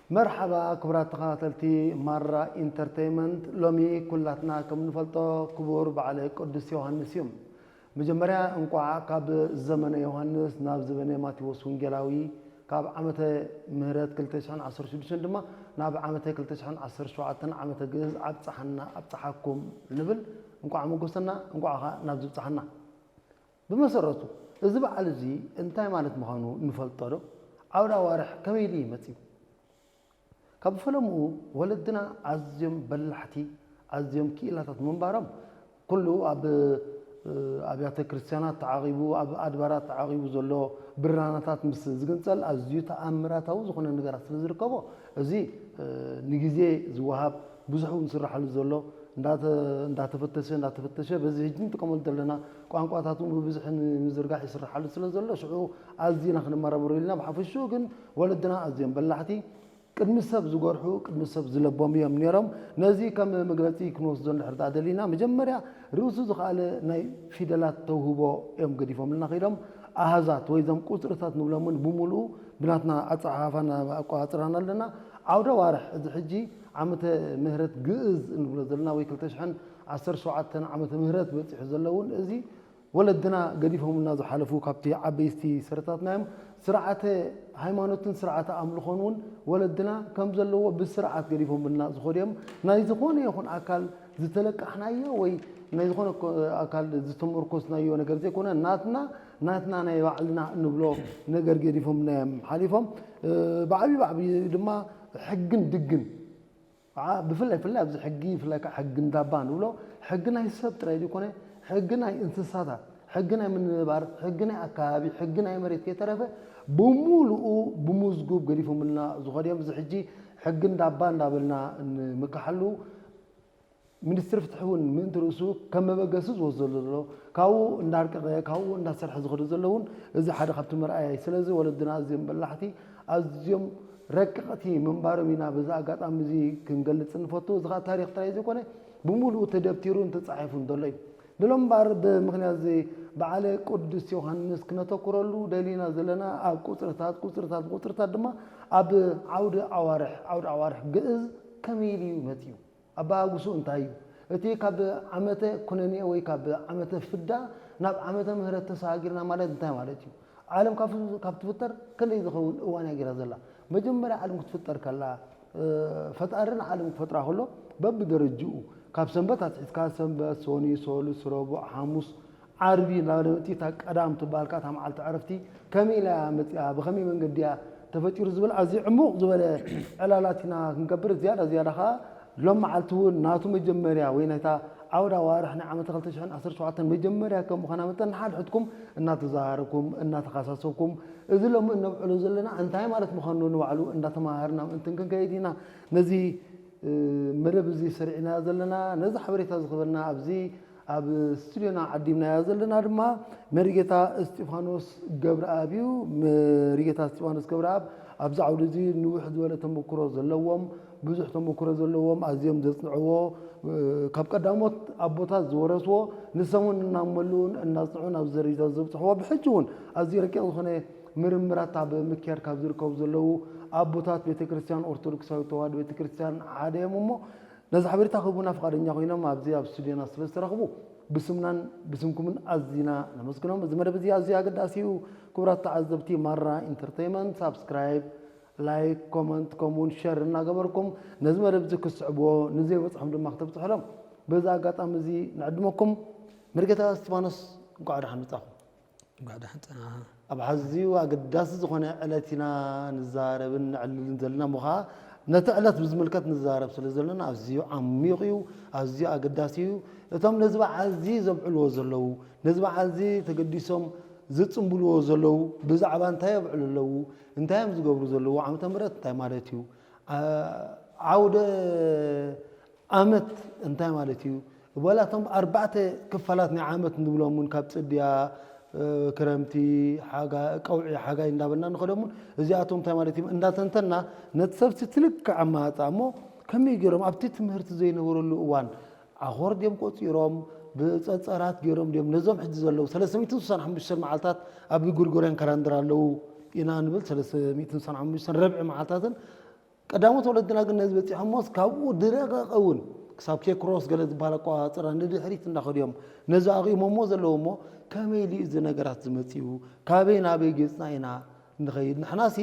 مرحبا كبرات تخاتلتي مرة انترتينمنت لومي كلاتنا كم نفلتو كبور بعلى قدس يوحنس يوم مجمريا انقوا كاب زمن يوحنس ناب زمن ماتيوس ونجلاوي كاب عمته مهرات كلتشان 16 دما ناب عمته كلتشان 17 عمته جز ابصحنا ابصحكم نبل انقوا عمغوسنا انقوا ناب زبصحنا بمسرته اذا بعل زي انتي مالت مخانو نفلطو عودا وارح كميلي متي كاب فلمو ولدنا عزيم بلحتي عزيم كيلاتات منبارم كله أبيات كريستيانات تعاقبوا أدبارات تعاقبوا زلوا براناتات مس زغنصل أزيو تأمرات أو زخون النجارات سلزركبو زي نجزي زوهاب بزحو نسرح زلوا ندات فتشة بس هجين تكمل دلنا قانقاتاتهم بزح نزرقاح يسرح سلزلوا شعو أزينا خن مرة بريلنا بحفشو كن ولدنا عزيم بلحتي قدم السب زغرحو قدم السب زلبوم يم نيرم نزي كم مغلطي كنوس زون حرتا دلينا مجمريا رؤسو زخاله ناي فيدلات توهبو يم غديفوم لنا خيرم احزات ويزم قطرتات نبلمن بمولو بناتنا اصحافنا اقواطرنا لنا عوده وارح از حجي عمته مهرت جئز نبل زلنا وي 2017 عمته مهرت بصح زلون ازي ولدنا غديفوم لنا زحلفو كابتي عبيستي سرتاتنايم سرعته ሃይማኖትን ስርዓተ አምልኾን ወለድና ከም ዘለዎ ብስርዓት ገሪፎም ብልና ዝኾድዮም ናይ ዝኾነ ይኹን አካል ዝተለቀሕናዮ ወይ ናይ ዝኾነ አካል ዝተመርኮስናዮ ነገር ዘይኮነ ናትና ናይ ባዕልና እንብሎ ነገር ገሪፎም ናዮም ሓሊፎም ባዕቢ ድማ ሕግን ድግን ብፍላይ ኣብዚ ሕጊ ፍላይ ሕግን ዳባ ንብሎ ሕግ ናይ ሰብ ጥራይ ይኮነ ሕግ ናይ እንስሳታት ሕግ ናይ ምንባር ሕግ ናይ አካባቢ ሕግ ናይ መሬት ከተረፈ بمولو بمزغوب غريفو منا زخديم زحجي حق دابا دابلنا مكحلو منستر فتحون من ترسو كم بغسز وزللو كاو اندارقه كاو انداسرح زخدو زلون اذا حدا خبت مرأي سلازي ولدنا زيم بلحتي ازيم رققتي منبارمينا بዛ አጋጣሚ እዚ ክንገልጽ እንፈቶ ዝኻ ታሪክ ተራይዘ ኮነ بمولو تدبتيرون تصحفون دلي دلهم بار بمخنيات زي بعلى قدس يوحنس كنتكرلو دلينا زلنا اب قطرتات دما اب عود عوارح جئز كميلي متيو ابا غسو انتايو اتي كاب عمته كنني وي كاب عمته فدا ناب عمته مهرت تساغيرنا مالت انتاي مالتيو عالم كاب تفطر كلي يخون وانا غير زلا مجمره عالم تفطر كلا فتارنا عالم فتره هلو بب درجو كاب سنبتات اسكا سنبت سوني سولس ربع حمص عربي نارتي تقدام تبالكات عملت عرفتي كميلا متيا بخمي من قديا تفطير زبل ازي عمق زبل علالاتنا نكبر زياده خا لما علتو ناتو مجمريا وينتا عودا وارحنا عمت 2017 مجمريا كم خنا متن حدكم ان تظاهركم ان تخصصكم اذ لهم نبعلو زلنا انتي مالت مخنو نوعلو ان تماهرنا انتن كيدينا نزي مرب زي سرعنا زلنا نزح حبريتا زخبلنا ابزي اب ستوديونا عديمنا يازلنا دما مريغتا استيفانوس غبرابيو مريغتا استيفانوس غبراب ابز عودزي نوحد ولا تمكرو زلوم بزح تمكرو زلوم ازيم زصنعو كاب قداموت ابوتا زورسو نسمون ناملون الناصعون اب زريزا زبصحو بحجون ازي ركيق خنه مرمرات بمكيار كاب زركو زلو ابوتات بيتكريستيان اورثودوكساوي تواد بيتكريستيان عاديمو نزح حبريتا خبونا فقادنيا خوينا مابزي اب ستوديونا سلسرخبو بسمنان بسمكمن ازينا نمسكنهم زمر بزي ازيا قداسيو كبرات تعذبتي مره انترتينمنت سبسكرايب لايك كومنت كومون شير نغبركم نزمر بزي كسعبو نزي وصحم دما كتب صحلم بزا قطام زي نعدمكم مرغتا استفانوس قاعد حنصاخو قاعد حنصنا ابعزيو قداس زخونه علتنا نزاربن نعلل زلنا مخا نتعلت بزملكت نزارب سلازلنا ازيو عميقيو ازيو اقداسيو اتم نزبع عزي زبعلو زلو نزبع عزي تقديسهم زصمبلو زلو بزعبا انتي يبعلو انتيم زغبرو زلو عام تمرت انتي مالتيو عوده امت انتي مالتيو ولاتهم اربعه كفالات نعامت نبلومون كاب صديا كرمتي حاجه قوعي حاجه اندابنا نخدمون ازياتهم تماريتيم انداتنتنا نتسبت تلك عماطامو كمي يجرم ابتي تمهرت زينورلو وان اخور ديم قصيروم بصصرات جيروم ديم نزم حج زلو 365 معلتات ابي غورغورين كراندرالو ኢና ንብል 395 ረብዒ መዓልታትን ቀዳሞት ወለድና ግን ነዚ በፂሖሞስ ካብኡ ድረቀውን ክሳብ ኬክሮስ ገለ ዝበሃል ኣቆፃፅራ ንድሕሪት እንዳኸድዮም ነዚ ኣቂሞሞ ዘለዎሞ ከመይ ኢሉ እዚ ነገራት ዝመፅኡ ካበይ ናበይ ገፅና ኢና ንኸይድ ንሕናሲ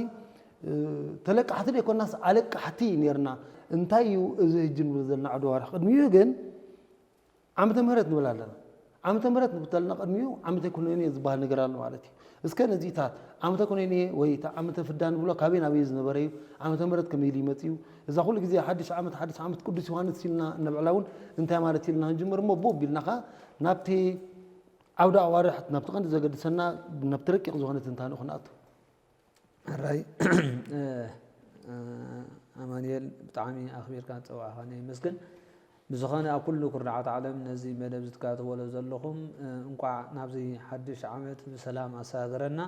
ተለቃሕቲ ደይኮናስ ኣለቃሕቲ ነርና እንታይ እዩ እዚ ሕጂ ንብል ዘለና ዓድዋ ወርሕ ቅድሚኡ ግን ዓመተ ምህረት ንብል ኣለና ዓመተ ምህረት ንብተልና ቅድሚኡ ዓመተ ኩነኔ ዝበሃል ነገር ኣሎ ማለት እዩ እስከ ነዚታት ዓመተ ኩነኔ ወይ ዓመተ ፍዳ ንብሎ ካበይ ናበይ ዝነበረ እዩ ዓመተ ምህረት ከመይ ኢሉ ይመፅ እዩ እዛ ኩሉ ግዜ ሓድሽ ዓመት ቅዱስ ዮሃንስ ኢልና ነብዕላ እውን እንታይ ማለት ኢልና ንጅምር እሞ ቦ ቢልናኻ ናብቲ ዓውደ ኣዋርሕ ናብቲ ቀንዲ ዘገድሰና ናብቲ ረቂቕ ዝኾነ ትንታነ ክነኣቱ ራይ ኣማንኤል ብጣዕሚ ኣኽቢርካ ፀዋዕኻኒ ይመስገን ብዝኾነ ኣብ ኩሉ ኩርናዓት ዓለም ነዚ መደብ ዝትካተበሉ ዘለኹም እንኳዕ ናብዚ ሓድሽ ዓመት ብሰላም ኣሰጋገረና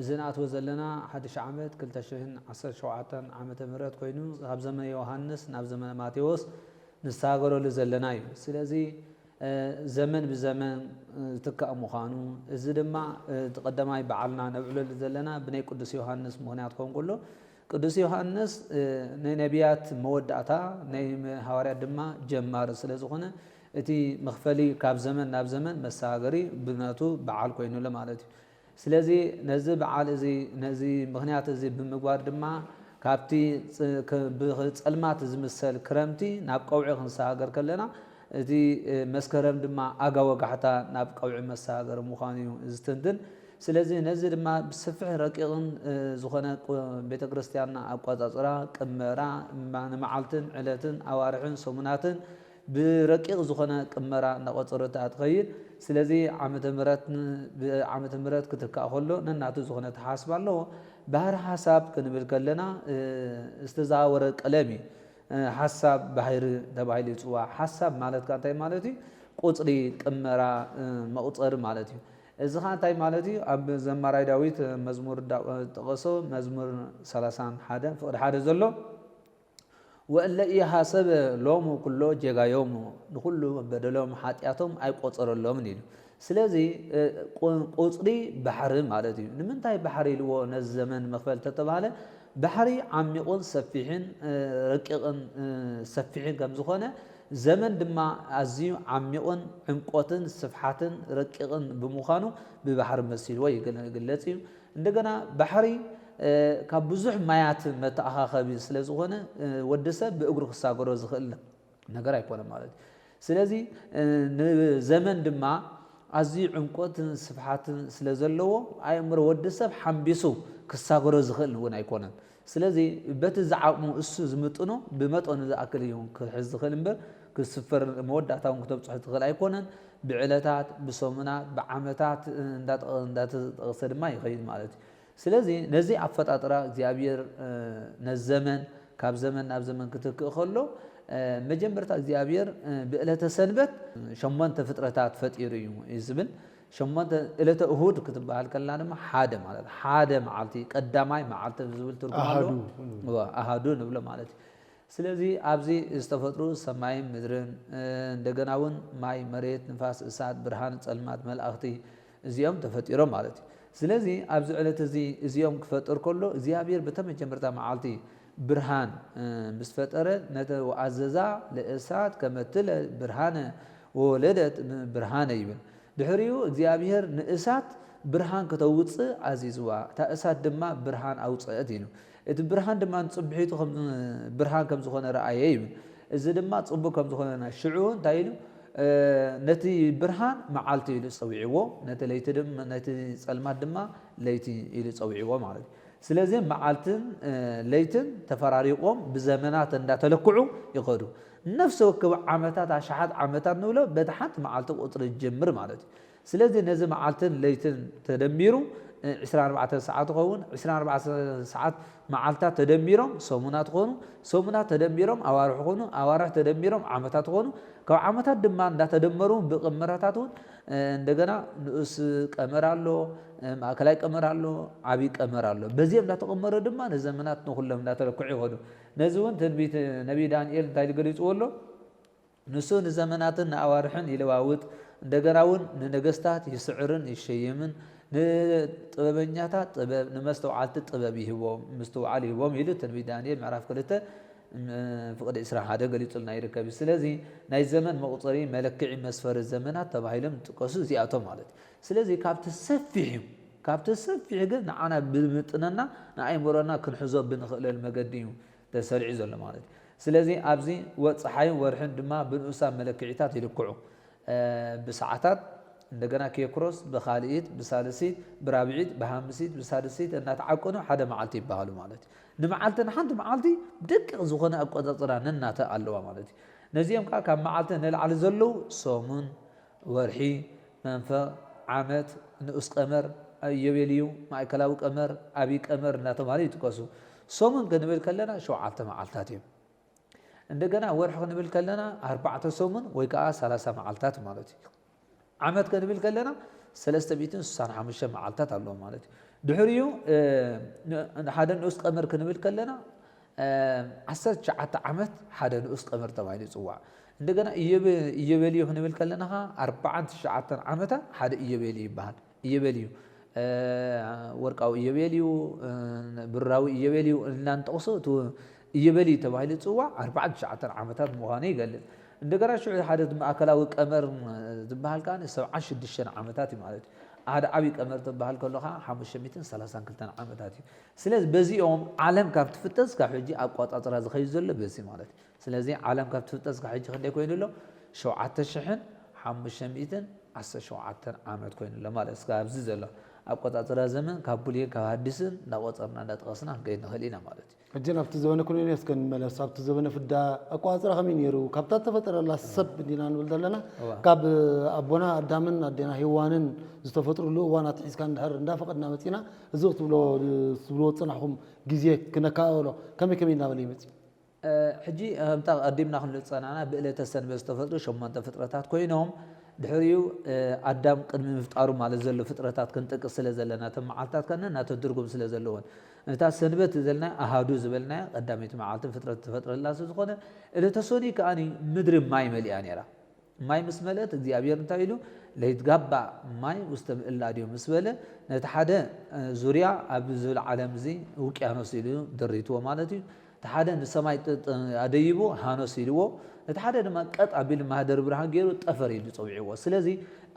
እዚ ንኣትዎ ዘለና ሓድሽ ዓመት 2017 ዓመተ ምህረት ኮይኑ ካብ ዘመነ ዮሃንስ ናብ ዘመነ ማቴዎስ ንሰጋገረሉ ዘለና እዩ ስለዚ ዘመን ብዘመን ዝትካእ ምዃኑ እዚ ድማ ተቀዳማይ በዓልና ነብዕለሉ ዘለና ብናይ ቅዱስ ዮሃንስ ምክንያት ኮን ኩሎ ቅዱስ ዮሃንስ ናይ ነቢያት መወዳእታ ናይ ሐዋርያት ድማ ጀማር ስለ ዝኾነ እቲ መኽፈሊ ካብ ዘመን ናብ ዘመን መሰጋገሪ ብነቱ በዓል ኮይኑለ ማለት እዩ ስለዚ ነዚ በዓል እዚ ነዚ ምክንያት እዚ ብምግባር ድማ ካብቲ ብፀልማት ዝምሰል ክረምቲ ናብ ቀውዒ ክንሰጋገር ከለና እቲ መስከረም ድማ ኣጋወጋሕታ ናብ ቀውዒ መሰጋገሪ ምዃኑ እዩ ዝትንትን ስለዚ ነዚ ድማ ብሰፊሕ ረቂቕን ዝኾነ ቤተ ክርስቲያንና ኣቋፃፅራ ቅመራ ንመዓልትን ዕለትን ኣዋርሕን ሰሙናትን ብረቂቕ ዝኾነ ቅመራ እናቆፀረታ ትኸይድ ስለዚ ዓመተ ምህረት ክትካእ ከሎ ነናቱ ዝኾነ ተሓስብ ኣለዎ ባህሪ ሓሳብ ክንብል ከለና ዝተዛወረ ቀለም እዩ ሓሳብ ባህሪ ተባሂሉ ይፅዋዕ ሓሳብ ማለት ካ እንታይ ማለት እዩ ቁፅሪ ቅመራ መቁፀሪ ማለት እዩ እዚ ኻ እንታይ ማለት እዩ ኣብ ዘማራይ ዳዊት መዝሙር ጠቐሶ መዝሙር 31 ፍቅዲ ሓደ ዘሎ ወእለ ኢሓሰበ ሎሙ ኩሎ ጀጋዮሙ ንኩሉ በደሎም ሓጢኣቶም ኣይቆፀረሎምን ኢሉ ስለዚ ቁፅሪ ባሕሪ ማለት እዩ ንምንታይ ባሕሪ ኢልዎ ነዚ ዘመን መኽፈል ተተባሃለ ባሕሪ ዓሚቑን ሰፊሕን ረቂቕን ሰፊሕን ከም ዝኾነ ዘመን ድማ ኣዝዩ ዓሚቑን ዕምቆትን ስፍሓትን ረቂቕን ብምዃኑ ብባሕሪ መሲልዎ ይግለጽ እዩ እንደገና ባሕሪ ካብ ብዙሕ ማያት መተኣኻኸቢ ስለ ዝኾነ ወዲ ሰብ ብእግሩ ክሳገሮ ዝኽእል ነገር ኣይኮነን ማለት እዩ ስለዚ ንዘመን ድማ ኣዝዩ ዕምቆትን ስፍሓትን ስለ ዘለዎ ኣእምሮ ወዲ ሰብ ሓምቢሱ ክሳገሮ ዝኽእል እውን ኣይኮነን ስለዚ በቲ ዝዓቕሙ እሱ ዝምጥኖ ብመጠኑ ዝኣክል እዩ ክሕዝ ዝኽእል እምበር ክስፈር መወዳእታ እውን ክተብፅሑ ትኽእል ኣይኮነን ብዕለታት ብሰሙናት ብዓመታት እንዳተጠቐሰ ድማ ይኸይድ ማለት እዩ ስለዚ ነዚ ኣፈጣጥራ እግዚኣብሔር ነዘመን ካብ ዘመን ናብ ዘመን ክትክእ ከሎ መጀመርታ እግዚኣብሔር ብዕለተ ሰንበት 8 ፍጥረታት ፈጢሩ እዩ ዝብል 8 ዕለተ እሁድ ክትበሃል ከለና ድማ ሓደ ማለት ሓደ መዓልቲ ቀዳማይ መዓልቲ ዝብል ትርጉም ኣለዎ ኣሃዱ ንብሎ ማለት እዩ ስለዚ ኣብዚ ዝተፈጥሩ ሰማይን ምድርን እንደገና እውን ማይ መሬት ንፋስ እሳት ብርሃን ጸልማት መላእኽቲ እዚኦም ተፈጢሮም ማለት እዩ ስለዚ ኣብዚ ዕለት እዚኦም ክፈጥር ከሎ እግዚኣብሔር በተመጀመርታ መዓልቲ ብርሃን ምስ ፈጠረ ነተ ወኣዘዛ ለእሳት ከመትለ ብርሃነ ወወለደት ብርሃነ ይብል ድሕሪኡ እግዚኣብሔር ንእሳት ብርሃን ከተውፅእ ኣዚዝዋ እታ እሳት ድማ ብርሃን ኣውፅአት ኢሉ እቲ ብርሃን ድማ ንፅብሒቱ ብርሃን ከም ዝኾነ ረኣየ ይብል እዚ ድማ ፅቡቅ ከም ዝኾነ ሽዑ እንታይ ኢሉ ነቲ ብርሃን መዓልቲ ኢሉ ፀዊዕዎ ነቲ ለይቲ ድማ ነቲ ጸልማት ድማ ለይቲ ኢሉ ፀዊዕዎ ማለት እዩ ስለዚ መዓልትን ለይትን ተፈራሪቆም ብዘመናት እንዳተለክዑ ይኸዱ ነፍሲ ወከብ ዓመታት ኣሽሓት ዓመታት ንብሎ በቲ ሓንቲ መዓልቲ ቁፅሪ ይጀምር ማለት እዩ ስለዚ ነዚ መዓልትን ለይትን ተደሚሩ 24 ሰዓት ይኸውን 24 ሰዓት መዓልታት ተደሚሮም ሰሙናት ይኾኑ ሰሙናት ተደሚሮም ኣዋርሕ ይኾኑ ኣዋርሕ ተደሚሮም ዓመታት ይኾኑ ካብ ዓመታት ድማ እንዳተደመሩ ብቅመራታት እውን እንደገና ንኡስ ቀመር ኣሎ ማእከላይ ቀመር ኣሎ ዓብይ ቀመር ኣሎ በዚኦም እንዳተቀመሩ ድማ ንዘመናት ንኩሎም እንዳተለክዑ ይኸዱ ነዚ እውን ትንቢት ነቢ ዳንኤል እንታይ ገሊፅዎ ኣሎ ንሱ ንዘመናትን ንኣዋርሕን ይለዋውጥ እንደገና እውን ንነገስታት ይስዕርን ይሸይምን ንጥበበኛታት ጥበብ ንመስተውዓልቲ ጥበብ ይህቦም ምስተውዓል ይህቦም ኢሉ ትንቢት ዳንኤል ምዕራፍ 2 ፍቅዲ 21 ገሊጹልና ይርከብ። ስለዚ ናይ ዘመን መቁፀሪ መለክዒ መስፈሪ ዘመናት ተባሂሎም ጥቆሱ እዚኣቶም ማለት ስለዚ ካብቲ ሰፊሕ ግን ንዓና ብምጥነና ንኣይምሮና ክንሕዞ ብንኽእለል መገዲ እዩ ተሰሪዑ ዘሎ ማለት ስለዚ ኣብዚ ፀሓይን ወርሕን ድማ ብንኡሳ መለክዒታት ይልክዑ ብሰዓታት እንደገና ኬክሮስ በኻልኢት በሳልሲት በራብዒት በሃምሲት በሳድሲት እናተዓቀኑ ሓደ መዓልቲ ይባሃሉ ማለት ንመዓልቲ ንሓንቲ መዓልቲ ደቂቕ ዝኾነ ኣቆፃፅራ ነናተ ኣለዋ ማለት ነዚኦም ከዓ ካብ መዓልቲ ንላዕሊ ዘለው ሶሙን ወርሒ መንፈቅ ዓመት ንኡስ ቀመር የቤልዩ ማእከላዊ ቀመር ዓብይ ቀመር እናተባሃሉ ይጥቀሱ ሶሙን ክንብል ከለና 7 መዓልታት እዮም እንደገና ወርሒ ክንብል ከለና 4 ሶሙን ወይ ከዓ 30 መዓልታት ማለት እዩ ዓመት ክንብል ከለና 365 መዓልታት ኣለዎ ማለት እዩ ድሕሪኡ ሓደ ንኡስ ቀመር ክንብል ከለና 19 ዓመት ሓደ ንኡስ ቀመር ተባሂሉ ይፅዋዕ እንደገና ኢዮቤልዩ ክንብል ከለና 49 ዓመት ሓደ ኢዮቤልዩ ይባሃል ኢዮቤልዩ ወርቃዊ ኢዮቤልዩ ብራዊ ኢዮቤልዩ እናንጠቕሶ ኢዮቤልዩ ተባሂሉ ይፅዋዕ 49 ዓመታት ምዃኑ ይገልጽ እንደገና ሽዑ ሓደ ማእከላዊ ቀመር ዝበሃል ከዓ 76 ዓመታት እዩ ማለት ሓደ ዓብይ ቀመር ዝበሃል ከሎኻ 532 ዓመታት እዩ ስለዚ በዚኦም ዓለም ካብ ትፍጠስ ካብ ሕጂ ኣቋፃፅራ ዝኸይድ ዘሎ በዚ ማለት ስለዚ ዓለም ካብ ትፍጠስ ካብ ሕጂ ክንደይ ኮይኑ ኣሎ 7517 ዓመት ኮይኑ ኣሎ ማለት እስካብዚ ዘሎ ኣቆፃፅራ ዘመን ካብ ቡልየን ካብ ሃዲስን እናቆፀርና እናጠቐስና ክንከይድ ንኽእል ኢና ማለት እዩ ሕጂ ናብቲ ዘበነ ኩነኔ እስከንመለስ ኣብቲ ዘበነ ፍዳ ኣቋፅራ ከመይ ነይሩ ካብታ ተፈጠረላ ሰብ እንዲና ንብል ዘለና ካብ ኣቦና ኣዳምን ኣዴና ሄዋንን ዝተፈጥሩሉ እዋናት ሒዝካ እንድሕር እንዳፈቐድና መፂና እዚ ትብልዎ ፅናሕኩም ግዜ ክነካበሎ ከመይ እናበለ ይመፅ ሕጂ ከምታ ቀዲምና ክንብል ፀናና ብእለተ ሰንበት ዝተፈጥሩ 8 ፍጥረታት ኮይኖም ድሕሪኡ ኣዳም ቅድሚ ምፍጣሩ ማለት ዘሎ ፍጥረታት ክንጠቅስ ስለ ዘለና ተመዓልታት ከነ ናተ ትርጉም ስለ ዘለዎን እታ ሰንበት ዘለና ኣሃዱ ዝበልና ቀዳመይቲ መዓልትን ፍጥረት ተፈጥረላ ዝኾነ እለተ ሰኒ ከኣኒ ምድሪ ማይ መሊኣ ነይራ ማይ ምስ መለአት እግዚኣብሔር እንታይ ኢሉ ለይትጋባእ ማይ ውስተ ምእላድ እዩ ምስ በለ ነቲ ሓደ ዙርያ ኣብ ዝብል ዓለም እዚ ውቅያኖስ ኢሉ ደሪትዎ ማለት እዩ እቲ ሓደ ንሰማይ ኣደይቦ ሃኖስ ኢልዎ እቲ ሓደ ድማ ቀጥ ኣቢል ማህደር ብርሃን ገይሩ ጠፈር ኢሉ ፀውዒዎ ስለዚ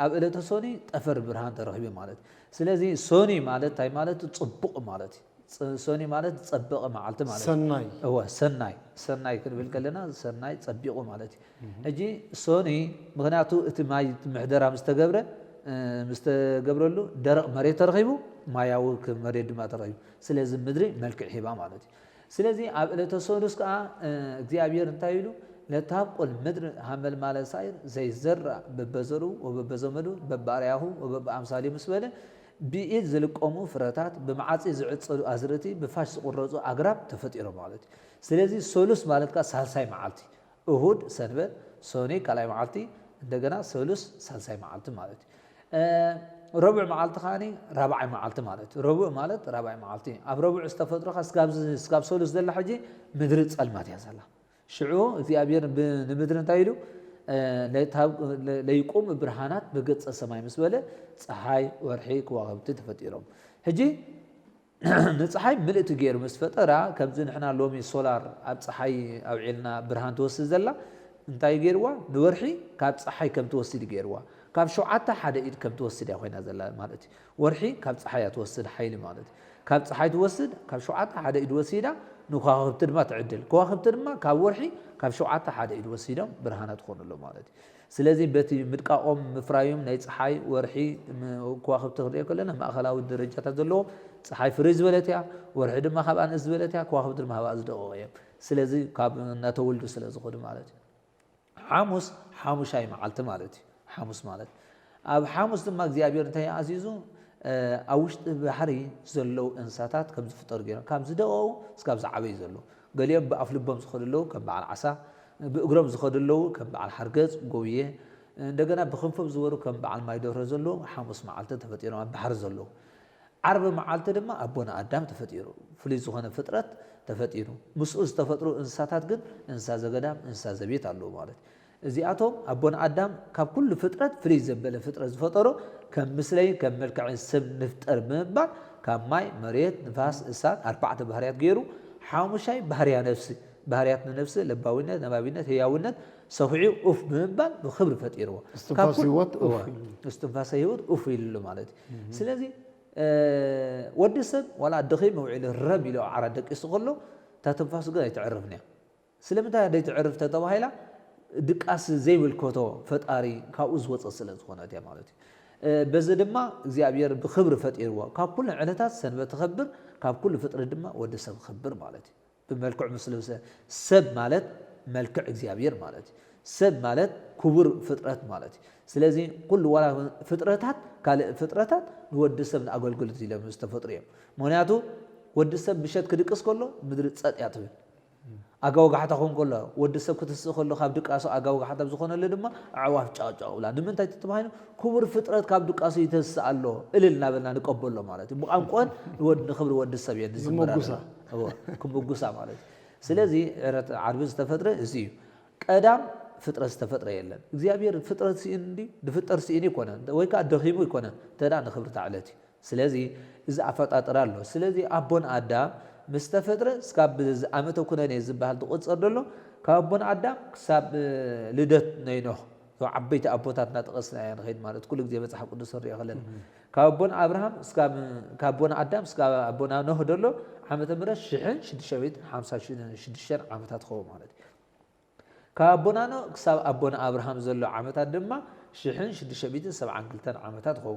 ኣብ እለተ ሶኒ ጠፈር ብርሃን ተረኺቡ ማለት ስለዚ ሶኒ ማለት እንታይ ማለት ፅቡቕ ማለት እዩ ሶኒ ማለት ፀበቐ መዓልቲ ማለት ሰናይ ሰናይ ክንብል ከለና ሰናይ ፀቢቑ ማለት እዩ ሕጂ ሶኒ ምክንያቱ እቲ ማይ ምሕደራ ምስተገብረሉ ደረቕ መሬት ተረኺቡ ማያዊ መሬት ድማ ተረኺቡ ስለዚ ምድሪ መልክዕ ሂባ ማለት እዩ ስለዚ ኣብ እለተ ሶሉስ ከዓ እግዚኣብሔር እንታይ ኢሉ ለታብቆል ምድሪ ሃመል ማለት ሳይር ዘይዘራእ በበዘሩ ወበበዘመዱ በባርያሁ ወበበኣምሳሌ ምስ በለ ብኢድ ዝልቆሙ ፍረታት ብመዓፂ ዝዕፀሉ ኣዝርእቲ ብፋሽ ዝቁረፁ ኣግራብ ተፈጢሮም ማለት እዩ ስለዚ ሶሉስ ማለት ከዓ ሳልሳይ መዓልቲ እሁድ ሰንበት ሶኒ ካልኣይ መዓልቲ እንደገና ሶሉስ ሳልሳይ መዓልቲ ማለት እዩ ረቡዕ መዓልቲ ከዓኒ ራብዓይ መዓልቲ ማለት እዩ ረቡዕ ማለት ራብዓይ መዓልቲ ኣብ ረቡዕ ዝተፈጥሮካ ስካብ ሶሉስ ዘላ ሕጂ ምድሪ ፀልማት እያ ዘላ ሽዑ እግዚኣብሔር ንምድሪ እንታይ ኢሉ ለይቁም ብርሃናት በገፀ ሰማይ ምስ በለ ፀሓይ ወርሒ ከዋኽብቲ ተፈጢሮም ሕጂ ንፀሓይ ምልእቲ ገይሩ ምስ ፈጠራ ከምዚ ንሕና ሎሚ ሶላር ኣብ ፀሓይ ኣውዒልና ብርሃን ትወስድ ዘላ እንታይ ገይርዋ ንወርሒ ካብ ፀሓይ ከም ትወስድ ገይርዋ ካብ 7 ሓደ ኢድ ከም ትወስድ እያ ኮይና ዘላ ማለት እዩ ወርሒ ካብ ፀሓይ ትወስድ ሓይሊ ማለት እዩ ካብ ፀሓይ ትወስድ ካብ 7 ሓደ ኢድ ወሲዳ ንከዋኽብቲ ድማ ትዕድል ከዋኽብቲ ድማ ካብ ወርሒ ካብ 7 ሓደ ኢድ ወሲዶም ብርሃናት ትኾኑሎ ማለት እዩ ስለዚ በቲ ምድቃቆም ምፍራዮም ናይ ፀሓይ ወርሒ ከዋኽብቲ ክንሪኦ ከለና ማእኸላዊ ደረጃታት ዘለዎ ፀሓይ ፍርይ ዝበለት እያ ወርሒ ድማ ካብኣ ንእስ ዝበለት እያ ከዋኽብቲ ድማ ካብኣ ዝደቐቑ እዮም ስለዚ ካብ እናተወልዱ ስለ ዝኸዱ ማለት እዩ ሓሙስ ሓሙሻይ መዓልቲ ማለት እዩ ሓሙስ ማለት ኣብ ሓሙስ ድማ እግዚኣብሔር እንታይ ኣዚዙ ኣብ ውሽጢ ባሕሪ ዘለው እንስሳታት ከም ዝፍጠሩ ገይሮም ካብ ዝደቐቑ እስካብ ዝዓበዩ ዘሎ ገሊኦም ብኣፍ ልቦም ዝኸዱ ኣለዉ ከም በዓል ዓሳ ብእግሮም ዝኸዱ ኣለዉ ከም በዓል ሓርገፅ ጎብየ እንደገና ብክንፎም ዝበሩ ከም በዓል ማይ ደርሆ ዘለዉ ሓሙስ መዓልቲ ተፈጢሮም ኣብ ባሕሪ ዘለዉ ዓርቢ መዓልቲ ድማ ኣቦና ኣዳም ተፈጢሩ ፍሉይ ዝኾነ ፍጥረት ተፈጢሩ ምስኡ ዝተፈጥሩ እንስሳታት ግን እንስሳ ዘገዳም እንስሳ ዘቤት ኣለዉ ማለት እዚኣቶም ኣቦና ኣዳም ካብ ኩሉ ፍጥረት ፍልይ ዘበለ ፍጥረት ዝፈጠሮ ከም ምስለይ ከም መልክዕ ሰብ ንፍጠር ብምባል ካብ ማይ መሬት ንፋስ እሳት ኣርባዕተ ባህርያት ገይሩ ሓሙሻይ ባህርያት ነፍሲ ለባዊነት ነባቢነት ህያውነት ሰውዒ ኡፍ ብምባል ብክብሪ ፈጢርዎ እስትንፋሰ ህይወት ኡፍ ኢሉ ማለት እዩ ስለዚ ወዲ ሰብ ዋላ ደኺ መውዒል ረብ ኢሉ ዓራት ደቂሱ ከሎ እታ ትንፋሱ ግን ኣይትዕርፍን እያ ስለምንታይ ደይትዕርፍ ተባሂላ ድቃስ ዘይብልከቶ ፈጣሪ ካብኡ ዝወፀ ስለ ዝኾነት እያ ማለት እዩ በዚ ድማ እግዚኣብሔር ብክብሪ ፈጢርዎ ካብ ኩሉ ዕለታት ሰንበት ትኸብር ካብ ኩሉ ፍጥሪ ድማ ወዲ ሰብ ክኽብር ማለት እዩ بملكع مثل سب مالت ملكع إግዚአብሔር ማለት سب مالت كبر فطرات مالت ስለዚህ كل ولا فطرታት ካልእ ፍጥረታት ንወዲ ሰብ ንኣገልግሎት ኢሎም ዝተፈጥሩ እዮም ምክንያቱ ወዲ ሰብ ብሸት ክድቅስ ከሎ ምድሪ ጸጥ እያ ትብል ኣጋው ጋሕታ ኾን ከሎ ወዲ ሰብ ክትስእ ከሎ ካብ ድቃሱ ኣጋው ጋሕታ ዝኾነሉ ድማ ኣዕዋፍ ጫውጫው ብላ ንምንታይ ተባሂሉ ክቡር ፍጥረት ካብ ድቃሱ ይተስእ ኣሎ እልል ናበልና ንቀበሎ ማለት እዩ ብቋንቋን ንኽብሪ ወዲ ሰብ እየ ዝምራሳ كمبوجسا مالت سلازي عربي استفدر زيو قدام فطره استفدر يلن እግዚአብሔር ፍጥረት ሲእንዲ ድፍጠር ሲእኒ ኮነ ወይ ካ ደኺሙ ይኮነ ተዳ ንኽብር ተዓለቲ ስለዚህ እዚ ኣፈጣጥራ ኣሎ ስለዚህ ኣቦን ኣዳም ምስተፈጥረ ስካብ ዓመተ ኩነኔ ዝበሃል ተቆፀር ደሎ ካብ ኣቦን ኣዳም ክሳብ ልደት ነይኖ ዓበይቲ ኣቦታትና ተቐስና ንኸይድ ማለት ኩሉ ግዜ መጽሓፍ ቅዱስ ሪኦ ከለና ካብ ኣቦን አብርሃም ስካብ ካብ ኣቦን ኣዳም ስካብ ኣቦን ኖህ ደሎ ዓመተ ምህረት 1656 ዓመታት ኸው ማለት ካብ ኣቦና ኖህ ክሳብ ኣቦን አብርሃም ዘሎ ዓመታት ድማ 1672 ዓመታት ኸው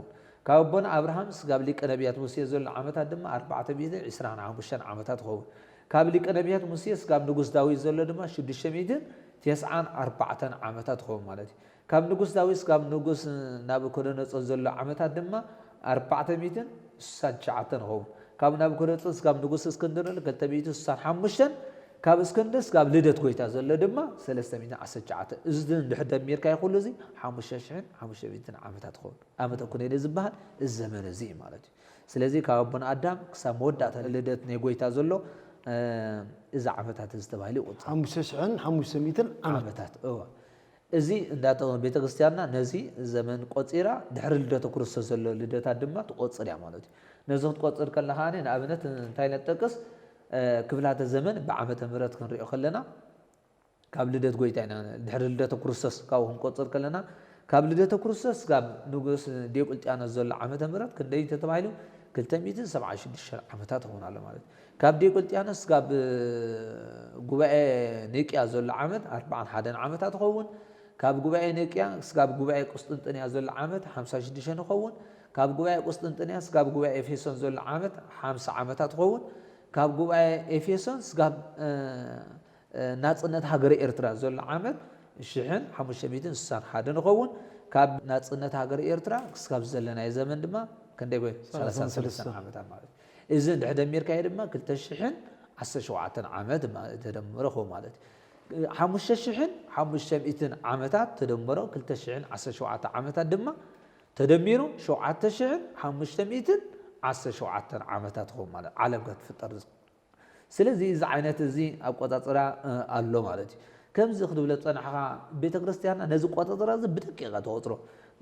ካብ ኣቦን አብርሃም ስካብ ሊቀ ነቢያት ሙሴ ዘሎ ዓመታት ድማ 425 ዓመታት ኸው ካብ ሊቀ ነቢያት ሙሴ ስካብ ንጉስ ዳዊት ዘሎ ድማ 694 ዓመታት ኸው ማለት ካብ ንጉስ ዳዊት ስካብ ንጉስ ናቡከደነፆር ዘሎ ዓመታት ድማ 469 ኸው ካብ ናቡከደነፆር ስካብ ንጉስ እስክንድር 265 ካብ እስክንድር ስካብ ልደት ጎይታ ዘሎ ድማ 319 እዚ ድሕር ደሚርካ ይኹሉ እዚ 5500 ዓመታት ኸው ዓመተ ኩነኔ ዝበሃል እዚ ዘመን እዚ ማለት እዩ ስለዚህ ካብ ኣቦና ኣዳም ክሳብ መወዳእታ ልደት ናይ ጎይታ ዘሎ እዚ ዓመታት ዝተባሃሉ ይቁፅር 5500 ዓመታት እዚ እንዳተ ቤተ ክርስቲያንና ነዚ ዘመን ቆፂራ ድሕሪ ልደተ ክርስቶስ ዘሎ ልደታት ድማ ትቆፅር ያ ማለት እዩ ነዚ ክትቆፅር ከለኻኒ ንኣብነት እንታይ ነጠቅስ ክፍላተ ዘመን ብዓመተ ምህረት ክንሪኦ ከለና ካብ ልደት ጎይታ ኢና ድሕሪ ልደተ ክርስቶስ ካብኡ ክንቆፅር ከለና ካብ ልደተ ክርስቶስ ካብ ንጉስ ዲዮቅልጥያኖስ ዘሎ ዓመተ ምህረት ክንደይ ተባሂሉ 276 ዓመታት ሆናለ ማለት ካብ ዲዮቅልጥያኖስ ካብ ጉባኤ ኒቅያ ዘሎ ዓመት 41 ዓመታት ኸውን ካብ ጉባኤ ኒቅያ ስካብ ጉባኤ ቁስጥንጥንያ ዘሎ ዓመት 56 ኸውን ካብ ጉባኤ ቁስጥንጥንያ ስካብ ጉባኤ ኤፌሶን ዘሎ ዓመት 50 ዓመታት ኸውን ካብ ጉባኤ ኤፌሶን ስካብ ናጽነት ሃገረ ኤርትራ ዘሎ ዓመት 1561 ኸውን ካብ ናጽነት ሃገረ ኤርትራ ስካብ ዘለናይ ዘመን ድማ ክንደይ ጎይ 33 ዓመታት ማለት እዚ ድሕር ደሚርካ ድማ 2017 ዓመት ተደምሮ ማለት 5500 ዓመታት ተደምሮ 2017 ዓመታት ድማ ተደሚሩ 7517 ዓመታት ኸው ማለት ዓለም ክትፍጠር ስለዚህ እዚ ዓይነት እዚ ኣቆጻጽራ ኣሎ ማለት እዩ ከምዚ ክትብለ ፀናሕኻ ቤተ ክርስቲያንና ነዚ ቆጻጽራ እዚ ብደቂቃ ተቆፅሮ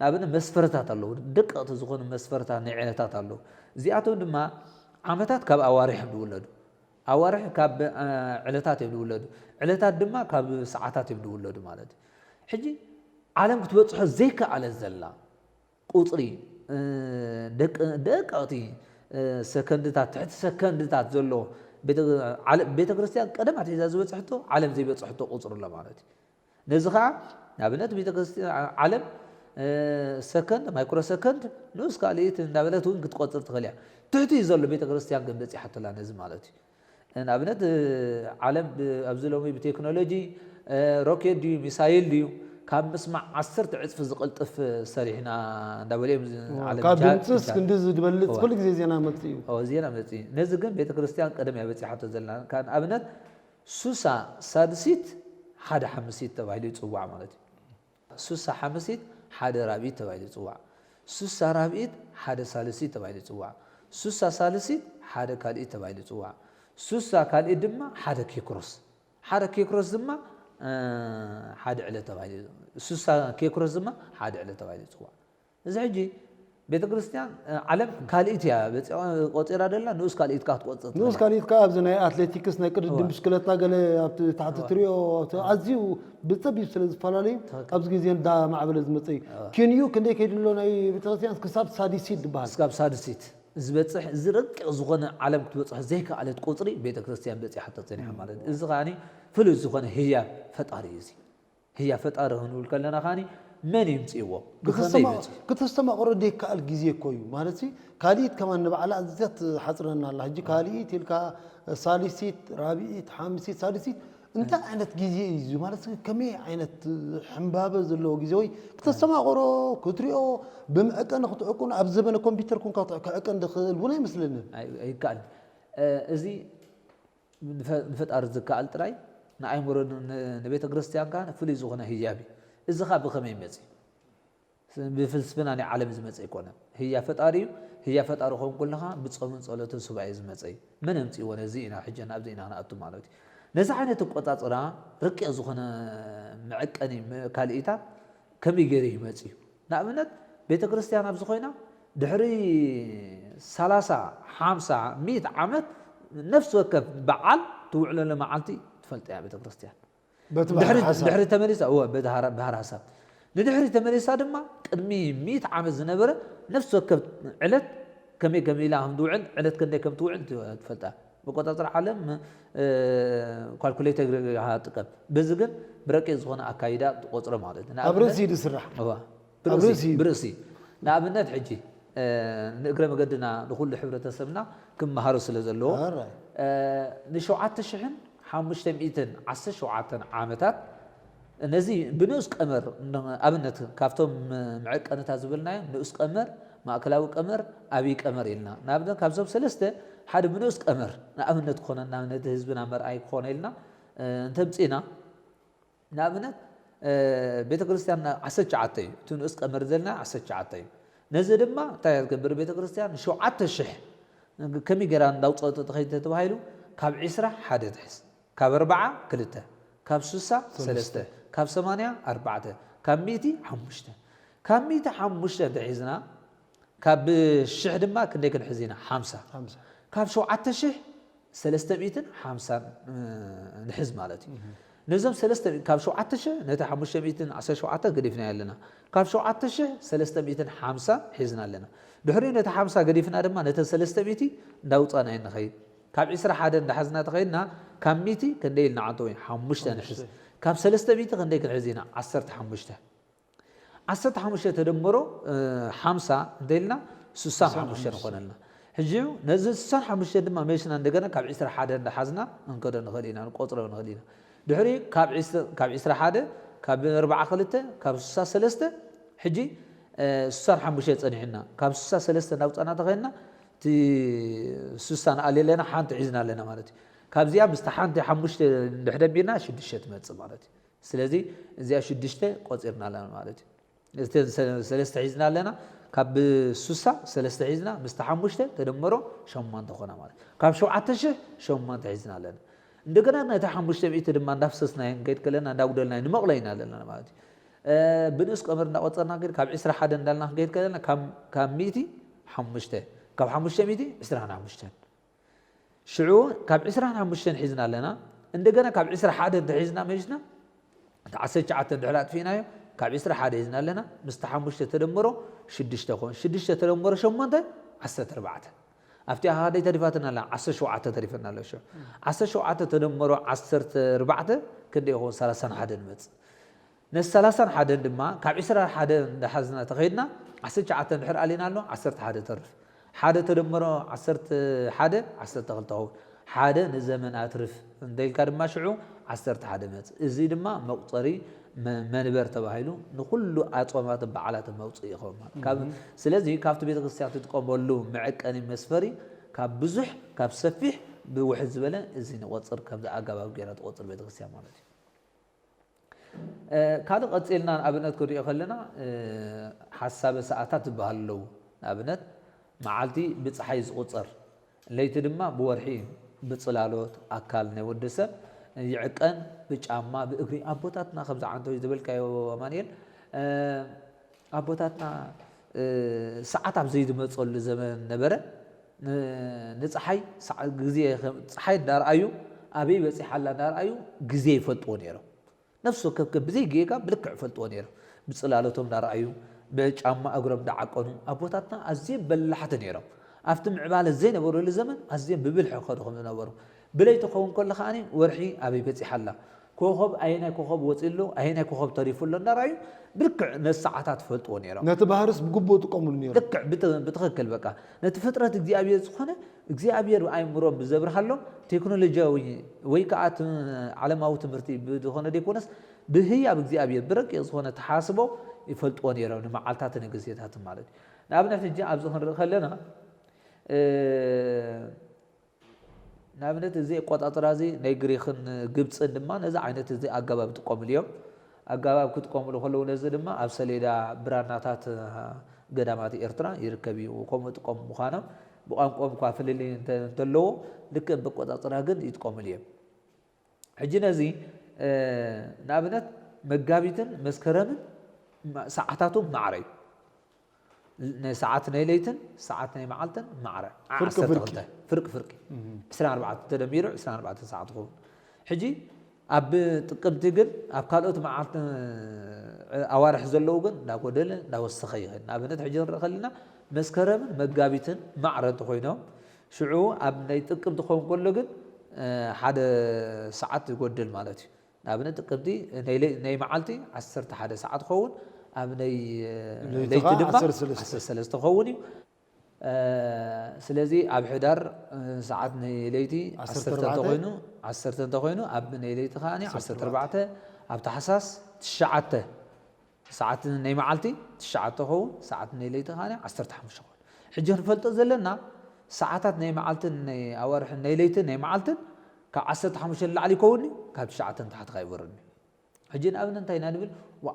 ናብነ መስፈርታት ኣለዉ ደቀቕቲ ዝኾኑ መስፈርታት ናይ ዓይነታት ኣለዉ እዚኣቶም ድማ ዓመታት ካብ ኣዋርሕ ይውለዱ ኣዋርሕ ካብ ዕለታት ይውለዱ ዕለታት ድማ ካብ ሰዓታት ይውለዱ ማለት ሕጂ ዓለም ክትበፅሖ ዘይከኣለ ዘላ ቁፅሪ ደቀቕቲ ሰከንድታት ትሕቲ ሰከንድታት ዘሎ ቤተ ክርስቲያን ቀደም ኣትሒዛ ዝበፅሕቶ ዓለም ዘይበፅሕቶ ቁፅሪ ኣሎ ማለት እዩ ነዚ ከዓ ንኣብነት ቤተ ክርስቲያን ዓለም ሰከንድ ማይክሮ ሰከንድ ንኡስ ካልእት እንዳበለት እውን ክትቆፅር ትኽእል እያ ትሕቲ ዘሎ ቤተ ክርስቲያን ግን በፂሓትላ ነዚ ማለት እዩ ንኣብነት ዓለም ኣብዚ ሎሚ ብቴክኖሎጂ ሮኬት ድዩ ሚሳይል ድዩ ካብ ምስማዕ 10 ዕፅፊ ዝቕልጥፍ ሰሪሕና እንዳበለዮም ካብ ድምፅስ ክንዲ ዝድበልፅ ኩሉ ግዜ ዜና መፅእ እዩ ዜና መፅእ ነዚ ግን ቤተ ክርስቲያን ቀደም እያ በፂሓቶ ዘለና ኣብነት ሱሳ ሳድሲት ሓደ ሓምሲት ተባሂሉ ይፅዋዕ ማለት እዩ ሱሳ ሓምሲት ሓደ ራብዒት ተባሂሉ ይፅዋዕ ሱሳ ራብዒት ሓደ ሳልሲት ተባሂሉ ይፅዋዕ ሱሳ ሳልሲት ሓደ ካልኢት ተባሂሉ ይፅዋዕ ሱሳ ካልኢት ድማ ሓደ ኬክሮስ ድማ حاد علة تبعي سوسا كيكروز ما حاد علة تبعي تسوى إذا حجي بيت كريستيان علم كاليت يا بس قطير هذا لا نوس كاليت كات قطط نوس كاليت كاب زنا أتلتيكس نكر دمشكلة قال تحت تريو عزيو بتبي سلز فلالي أبز جزين دا معبل زمتي كينيو كندي كيدلون أي بيت كريستيان كسب سادسيت دبال كسب سادسيت زبتصح زرق زغنا علم تبصح زيك على قطري بيت كريستيان بتصح حتى تصنيح مالد إزغاني فلوس زغنا هي فتاريزي هي فتاره نقول كلنا خاني من يمسيوه كتستمع قردي كال جزيه كويو مالتي كاليت كمان نبعلا زيت حصرنا الله هجي كاليت تلك سالسيت رابعيت خامسيت سادسيت انت عينت جزيه يزو مالتي كمي عينت حنبابه زلو جزوي كتستمع قرو كتريو بمعكن خطعكون اب زبن كمبيوتر كون كعكن دخل ولا يمسلنا اي قال ازي نفتار زكال تراي نعيمر نبيت كريستيان كان فلي زغنا هيابي إذا خاب بخمين مزي بفلسفنا أنا عالم زمزي كونه هي فتاري خون كلها بتصوم صلاة الصبح زمزي من أمتي وانا زينا حجنا أبدينا أنا أتوم على وقتي نزعنا تقطع صلاة ركي أزخنا معك أني كالإيتا كم يجري مزي نعمت بيت كريستيان أبزخينا دحري 3 5 100 عمت نفس وقت بعل توعلن لمعالتي تفلت يا بيت كريستيان دحري تمليسا هو بهار حساب ندحري تمليسا دما قدمي 100 عام زنبره نفس وكب علت كمي لهم دوعل علت كندي كم توعل تفلتا بقطاطر عالم كالكوليتر هاتقب بزغن برقي زغنا اكايدا قطره مالت ابرسي يسرح هو برسي نابنت حجي نقرا مقدنا لكل حبرتسبنا كم مهار سلازلو نشوعات تشحن 510 عامتات نزي بنوس قمر أبنت كافتم معك أنا تازبلنا نوس قمر ما أكلاو قمر أبي قمر إلنا نابدنا كابزوب سلسته حد بنوس قمر نأبنت خونا نأبنت حزبنا مرأي خونا إلنا نتبصينا نأبنت بيت كريستيان 10 عتي تنوس قمر زلنا 10 عتي نزي دما تايز قبر بيت كريستيان شو عتشح كمي جران دوت تخيل تبهايلو كاب 10 حد تحس كاب 4 كلته كاب 6 3 كاب 8 4 كاب 100 5 كاب 100 5 دحيزنا كاب الشح دما كندي كنحزينا 5 كاب 7000 350 نحز مالتي نزم 3 كاب 7000 نتا 500 17 قديفنا يلنا كاب 7000 350 حزنا لنا دحري نتا 50 قديفنا دما نتا 300 داوطانا ينخي كاب 10 حدا دحزنا تخيلنا كاب 100 كندي لنا عطوي 5 نحز كاب 300 كندي كنحزينا 15 15 تدمروا 5 ديلنا 65 نخونلنا حجيو نزل 65 دما ماشينا عندنا كاب 10 حدا دحزنا نقدر نخلينا نقطرو نخلينا دحري كاب 10 حدا كاب 4 2 كاب 3 حجي 65 صنعنا كاب 3 ناوطنا تخيلنا تي سوسان علي لنا حانت عزنا لنا مالتي كاب زيا مستحانت 5 دحدم بينا 6 مص مالتي سلازي زيا 6 قصيرنا لنا مالتي 3 عزنا لنا كاب سوسا 3 عزنا مستحمشته تدمرو 8 تخونا مالتي كاب 7000 8 عزنا لنا እንደገና ነታ 500 ድማ እንዳፍሰስና እንገድ ከለና እንዳውደልና ንመቅለይና ለና ማለት ብንስ ቀመር እንዳወጣና ገድ ካብ 10 ሓደ እንዳልና እንገድ ከለና ካብ 100 5 ካብ 500 25 ሽዑ ካብ 25 ሒዝና ለና እንደገና ካብ 10 ሓደ ተሒዝና መጅና 19 ድሕላት ፊናዮ ካብ 10 ሓደ ሒዝና ለና ምስተ 5 ተደምሮ 6 ኮን 6 ተደምሮ 8 14 أفتي هذا تريفاتنا لا 17 تريفنا لا شو 17 تدمروا 14 كده هو 30 حدا مت نس 30 حدا دما كاب 10 حدا حزنا تخيلنا 19 نحر علينا له 10 حدا ترف حدا تدمروا 10 حدا 10 تغلطوا حدا نزمن أترف نديل كرما شعو 10 حدا مت إزاي دما مقطري منبر تبعيلو نقول أطومات بعلات الموت يخوم كاب سلازي كافت بيت قصيات تقبلوا معك أنا مسفري كاب بزح كاب سفيح بواحد زبالة زين وتصر كاب عقاب وجيرات وتصر بيت قصيات مالتي كذا قتلنا أبنات كوريا خلنا حساب ساعات بهاللو أبنات معلتي بتصحيز وتصر ليت دما بورحين بتصلالوت أكلنا ودسة يعقن بጫማ بእግሪ አቦታትና ከምዛ አንተው ዝብልካዮ ማንኤል አቦታትና ሰዓት ኣብ ዘይድመጸሉ ዘመን ነበረ ንፀሓይ ግዜ ፀሓይ እንዳርአዩ አበይ በፂሓላ እንዳርአዩ ግዜ ይፈልጥዎ ነይሮም ነፍሱ ከብከብ ብዘይ ጌጋ ብልክዕ ፈልጥዎ ነይሮም ብጽላለቶም እንዳርአዩ በጫማ እግሮም እንዳዓቀኑ አቦታትና ኣዝዮም በላሕቲ ነይሮም ኣብቲ ምዕባለ ዘይነበሩሉ ዘመን ኣዝዮም ብብልሕ ከድኹም ዝነበሩ ብለይቲ ኸውን ከሎ ኸኣኒ ወርሒ ኣበይ በፂሓላ ኮኸብ ኣይናይ ኮኸብ ወፂሉ ኣይናይ ኮኸብ ተሪፉሎ እንዳርአዩ ብልክዕ ነሰዓታት ፈልጥዎ ነይሮም ነቲ ባህርስ ብግቡእ ጥቆሙሉ ነይሮም ልክዕ ብትኽክል በቃ ነቲ ፍጥረት እግዚኣብሔር ዝኾነ እግዚኣብሔር ኣእምሮም ብዘብርሃሎም ቴክኖሎጂያዊ ወይ ከዓ ዓለማዊ ትምህርቲ ብዝኾነ ደይኮነስ ብህያብ እግዚኣብሔር ብረቂቕ ዝኾነ ተሓስቦ ይፈልጥዎ ነይሮም ንመዓልታትን ግዜታትን ማለት እዩ ንኣብነት ሕጂ ኣብዚ ክንርኢ ከለና ንኣብነት እዚ ኣቆጣፅራ እዚ ናይ ግሪክን ግብፅን ድማ ነዚ ዓይነት እዚ ኣገባብ ይጥቀሙሉ እዮም ኣገባብ ክትጥቀሙሉ ከለዉ ነዚ ድማ ኣብ ሰሌዳ ብራናታት ገዳማት ኤርትራ ይርከብ እዩ ከምኡ ጥቆሙ ምዃኖም ብቋንቋም እኳ ፍልልይ እንተለዎ ልክዕ ብኣቆጣፅራ ግን ይጥቀሙሉ እዮም ሕጂ ነዚ ንኣብነት መጋቢትን መስከረምን ሰዓታቶም ማዕረ እዩ ሰዓት ናይ ለይትን ሰዓት ናይ መዓልትን ማዕረ ፍርቂ 24 ተደሚሩ 24 ሰዓት ይኸውን ሕጂ ኣብ ጥቅምቲ ግን ኣብ ካልኦት መዓልቲ ኣዋርሕ ዘለዉ ግን እንዳጎደለ እንዳወሰኸ ይኽእል ንኣብነት ሕጂ ንርኢ ከለና መስከረምን መጋቢትን ማዕረ እንተኮይኖም ሽዑ ኣብ ናይ ጥቅምቲ ክኸውን ከሎ ግን ሓደ ሰዓት ይጎድል ማለት እዩ ንኣብነት ጥቅምቲ ናይ መዓልቲ 11 ሰዓት ክኸውን ኣብ ናይ ለይቲ ድማ 13 ክኸውን እዩ ስለዚ ኣብ ሕዳር ሰዓት ናይ ለይቲ 10 እንተኮይኑ ኣብ ናይ ለይቲ ከዓኒ 14 ኣብ ታሕሳስ 9 ሰዓት ናይ መዓልቲ 9 ክኸውን ሰዓት ናይ ለይቲ ከዓኒ 15 ክኸውን ሕጂ ክንፈልጦ ዘለና ሰዓታት ናይ መዓልትን ናይ ኣዋርሕን ናይ ለይትን ናይ መዓልትን ካብ 15 ላዕሊ ይከውኒ ካብ 9 ታሕቲ ይወርድኒ ሕጂ ንኣብነት እንታይ ኢና ንብል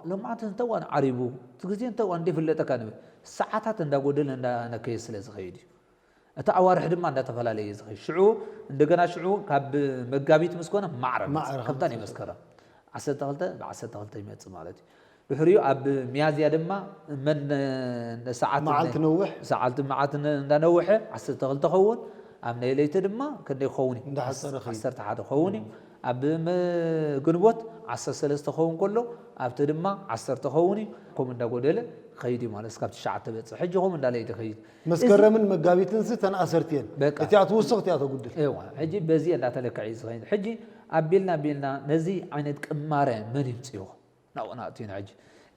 ሎማዓት እንተዋን ዓሪቡ እቲ ግዜ እንተዋን እንደይፍለጠካ ንብል ሰዓታት እንዳጎደለ እንዳነከየ ስለ ዝኸይድ እዩ እቲ ኣዋርሕ ድማ እንዳተፈላለየ ዝኸይድ ሽዑ እንደገና ሽዑ ካብ መጋቢት ምስ ኮነ ማዕረ ከምታ ናይ መስከረም 12 ብ12 ይመፅእ ማለት እዩ ድሕሪኡ ኣብ ሚያዝያ ድማ መን ሰዓት ሰዓት መዓልቲ እንዳነውሐ 12 ኸውን ኣብ ናይ ለይቲ ድማ ክንደይ ክኸውን እዩ 11 ክኸውን እዩ ኣብ ግንቦት 13 ክኸውን ከሎ ኣብቲ ድማ 10 ክኸውን እዩ ከምኡ እንዳጎደለ ከይድ እዩ ማለት እስካብ 9 በፅሕ ሕጂ ከምኡ እንዳለይተ ከይድ መስከረምን መጋቢትን ተንኣሰርቲ እየን እቲኣ ትውስኽ እቲኣ ተጉድል ሕጂ በዚኣ እንዳተለክዐ እዩ ዝኸይድ ሕጂ ኣቢልና ነዚ ዓይነት ቅማረ መን ይምፅዎ ናብኡና እቲና ሕጂ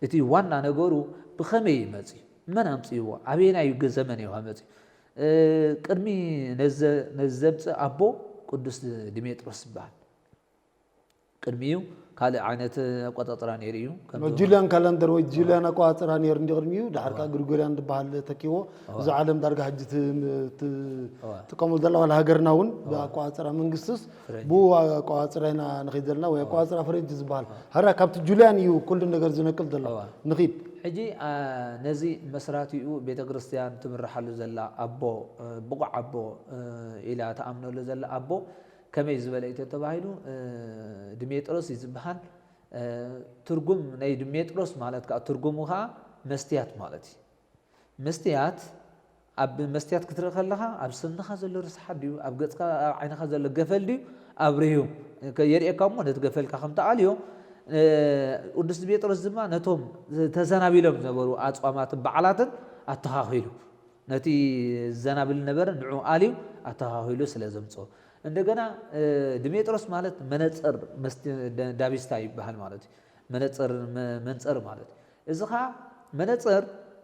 እቲ ዋና ነገሩ ብኸመይ ይመፅ መን ኣምፅዎ ኣበየናይ ዘመን እዩ መፅ ቅድሚ ነዘምፅእ ኣቦ ቅዱስ ዲሜጥሮስ ይበሃል ቅድሚኡ ካልእ ዓይነት ኣቆጣፅራ ነይሩ እዩ ጁልያን ካላንደር ወይ ጁልያን ኣቆጣፅራ ነይሩ እንዲ ቅድሚኡ ድሓር ከዓ ግሪጎርያን ዝበሃል ተኪቦ እዚ ዓለም ዳርጋ ሕጂ ትጥቀመሉ ዘላ ዋላ ሃገርና እውን ብኣቆፃፅራ መንግስትስ ብኡ ኣቆፃፅራ ኢና ንኸይድ ዘለና ወይ ኣቆፃፅራ ፈረንጂ ዝበሃል ሃራ ካብቲ ጁልያን እዩ ኩሉ ነገር ዝነቅል ዘሎ ንኺድ ሕጂ ነዚ መስራቲኡ ቤተ ክርስቲያን ትምርሓሉ ዘላ ኣቦ ብቑዕ ኣቦ ኢላ ተኣምነሉ ዘላ ኣቦ ከመይ ዝበለ እዩ ተባሂሉ ድሜጥሮስ ዝበሃል ትርጉም ናይ ድሜጥሮስ ማለት ከዓ ትርጉሙ ከዓ መስትያት ማለት እዩ መስትያት ኣብ መስትያት ክትርኢ ከለኻ ኣብ ስንኻ ዘሎ ርስሓት ድዩ ኣብ ገፅካ ኣብ ዓይንኻ ዘሎ ገፈል ድዩ ኣብርሂዩ የርእየካ እሞ ነቲ ገፈልካ ከምተኣልዮ ቅዱስ ጴጥሮስ ድማ ነቶም ተዘናቢሎም ዝነበሩ ኣፅዋማትን በዓላትን ኣተኻኺሉ ነቲ ዘናብል ነበረ ንዑ ኣልዩ ኣተኻኺሉ ስለ ዘምፅኦ እንደገና ድሜጥሮስ ማለት መነፅር ዳቢስታ ይበሃል ማለት እዩ መነፅር መንፀር ማለት እዚ ከዓ መነፅር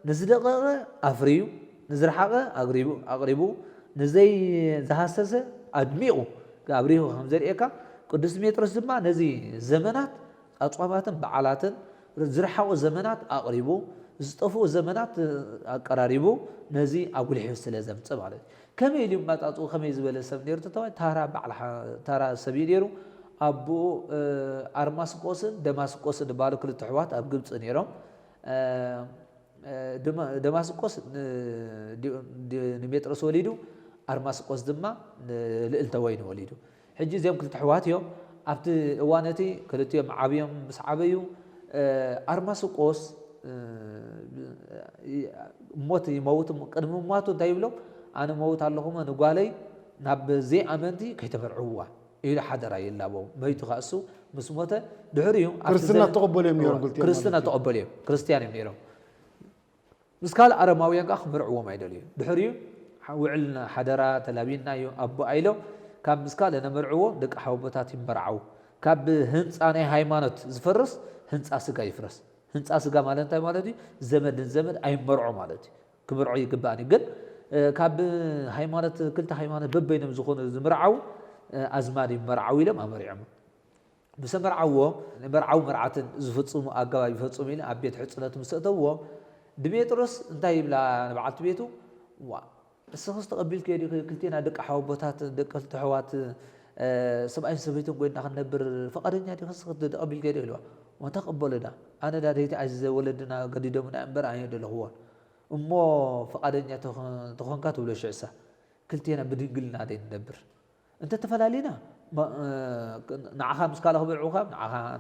ንዝደቐቐ ኣፍርዩ ንዝረሓቐ ኣቕሪቡ ንዘይ ዝሃሰሰ ኣድሚቑ ኣብሪሁ ከም ዘርእየካ ቅዱስ ጴጥሮስ ድማ ነዚ ዘመናት ኣፅዋማትን በዓላትን ዝረሓቑ ዘመናት ኣቕሪቡ ዝጠፍኡ ዘመናት ኣቀራሪቡ ነዚ ኣጉልሒዩ ስለ ዘምፅእ ማለት እዩ ከመይ ኢሉ መጣጡ ከመይ ዝበለ ሰብ ነይሩ ተባሂሉ ታራ ሰብ እዩ ነይሩ ኣቦኡ ኣርማስቆስን ደማስቆስን ዝበሃሉ ክልተ ኣሕዋት ኣብ ግብፂ ነይሮም ደማስቆስ ንጴጥሮስ ወሊዱ ኣርማስቆስ ድማ ልዕልተ ወይኒ ወሊዱ ሕጂ እዚኦም ክልተ ኣሕዋት እዮም ኣብቲ እዋነቲ ክልቲኦም ዓብዮም ምስ ዓበዩ ኣርማስቆስ ሞት ይመውት ቅድሚ ሞቱ እንታይ ይብሎም ኣነ መውት ኣለኹም ንጓለይ ናብ ዘይኣመንቲ ከይተመርዕዋ ኢሉ ሓደራ የላቦም መይቱ ካእሱ ምስ ሞተ ድሕሪኡ ክርስትና ተቀበሉ እዮም ነይሮም ክርስትና ተቀበሉ እዮም ክርስቲያን እዮም ነይሮም ምስ ካልእ ኣረማውያን ከዓ ክምርዕዎም ኣይደልዩ ድሕሪኡ ውዕል ሓደራ ተላቢናዮ ኣቦ ኣይሎም ካብ ምስ ካልእ ነመርዕዎ ደቂ ሓወቦታት ይመርዓው ካብ ህንፃ ናይ ሃይማኖት ዝፈርስ ህንፃ ስጋ ይፍረስ ህንፃ ስጋ ማለት እንታይ ማለት እዩ ዘመድን ዘመድ ኣይመርዖ ማለት እዩ ክምርዑ ይግባእኒ ግን ካብ ሃይማኖት ክልተ ሃይማኖት በበይኖም ዝኾኑ ዝምርዓው ኣዝማድ ይመርዓው ኢሎም ኣመሪዖም ምስ መርዓዎ መርዓው መርዓትን ዝፍፅሙ ኣገባብ ይፈፅሙ ኢሉ ኣብ ቤት ሕፅነት ምስ እተውዎ ድሜጥሮስ እንታይ ይብላ ንበዓልቲ ቤቱ እስኽስ ተቐቢል ከይዲ ክልቴና ደቂ ሓወቦታት ደቂ ኣሕዋት ሰብኣይን ሰበይትን ኮይንና ክንነብር ፈቃደኛ ዲኽስ ተቐቢል ከይዲ ኢልዋ ወተቐበሉና ኣነ ዳደይቲ ዓዚዘ ወለድና ገዲዶምና እምበር ኣነ ደለኽዎን እሞ ፈቃደኛ ተኾንካ ትብሎ ሽዕሳ ክልቴና ብድንግልና ደይ ንነብር እንተ ተፈላለዩና ንዓኻ ምስ ካልእ ክመርዑኻ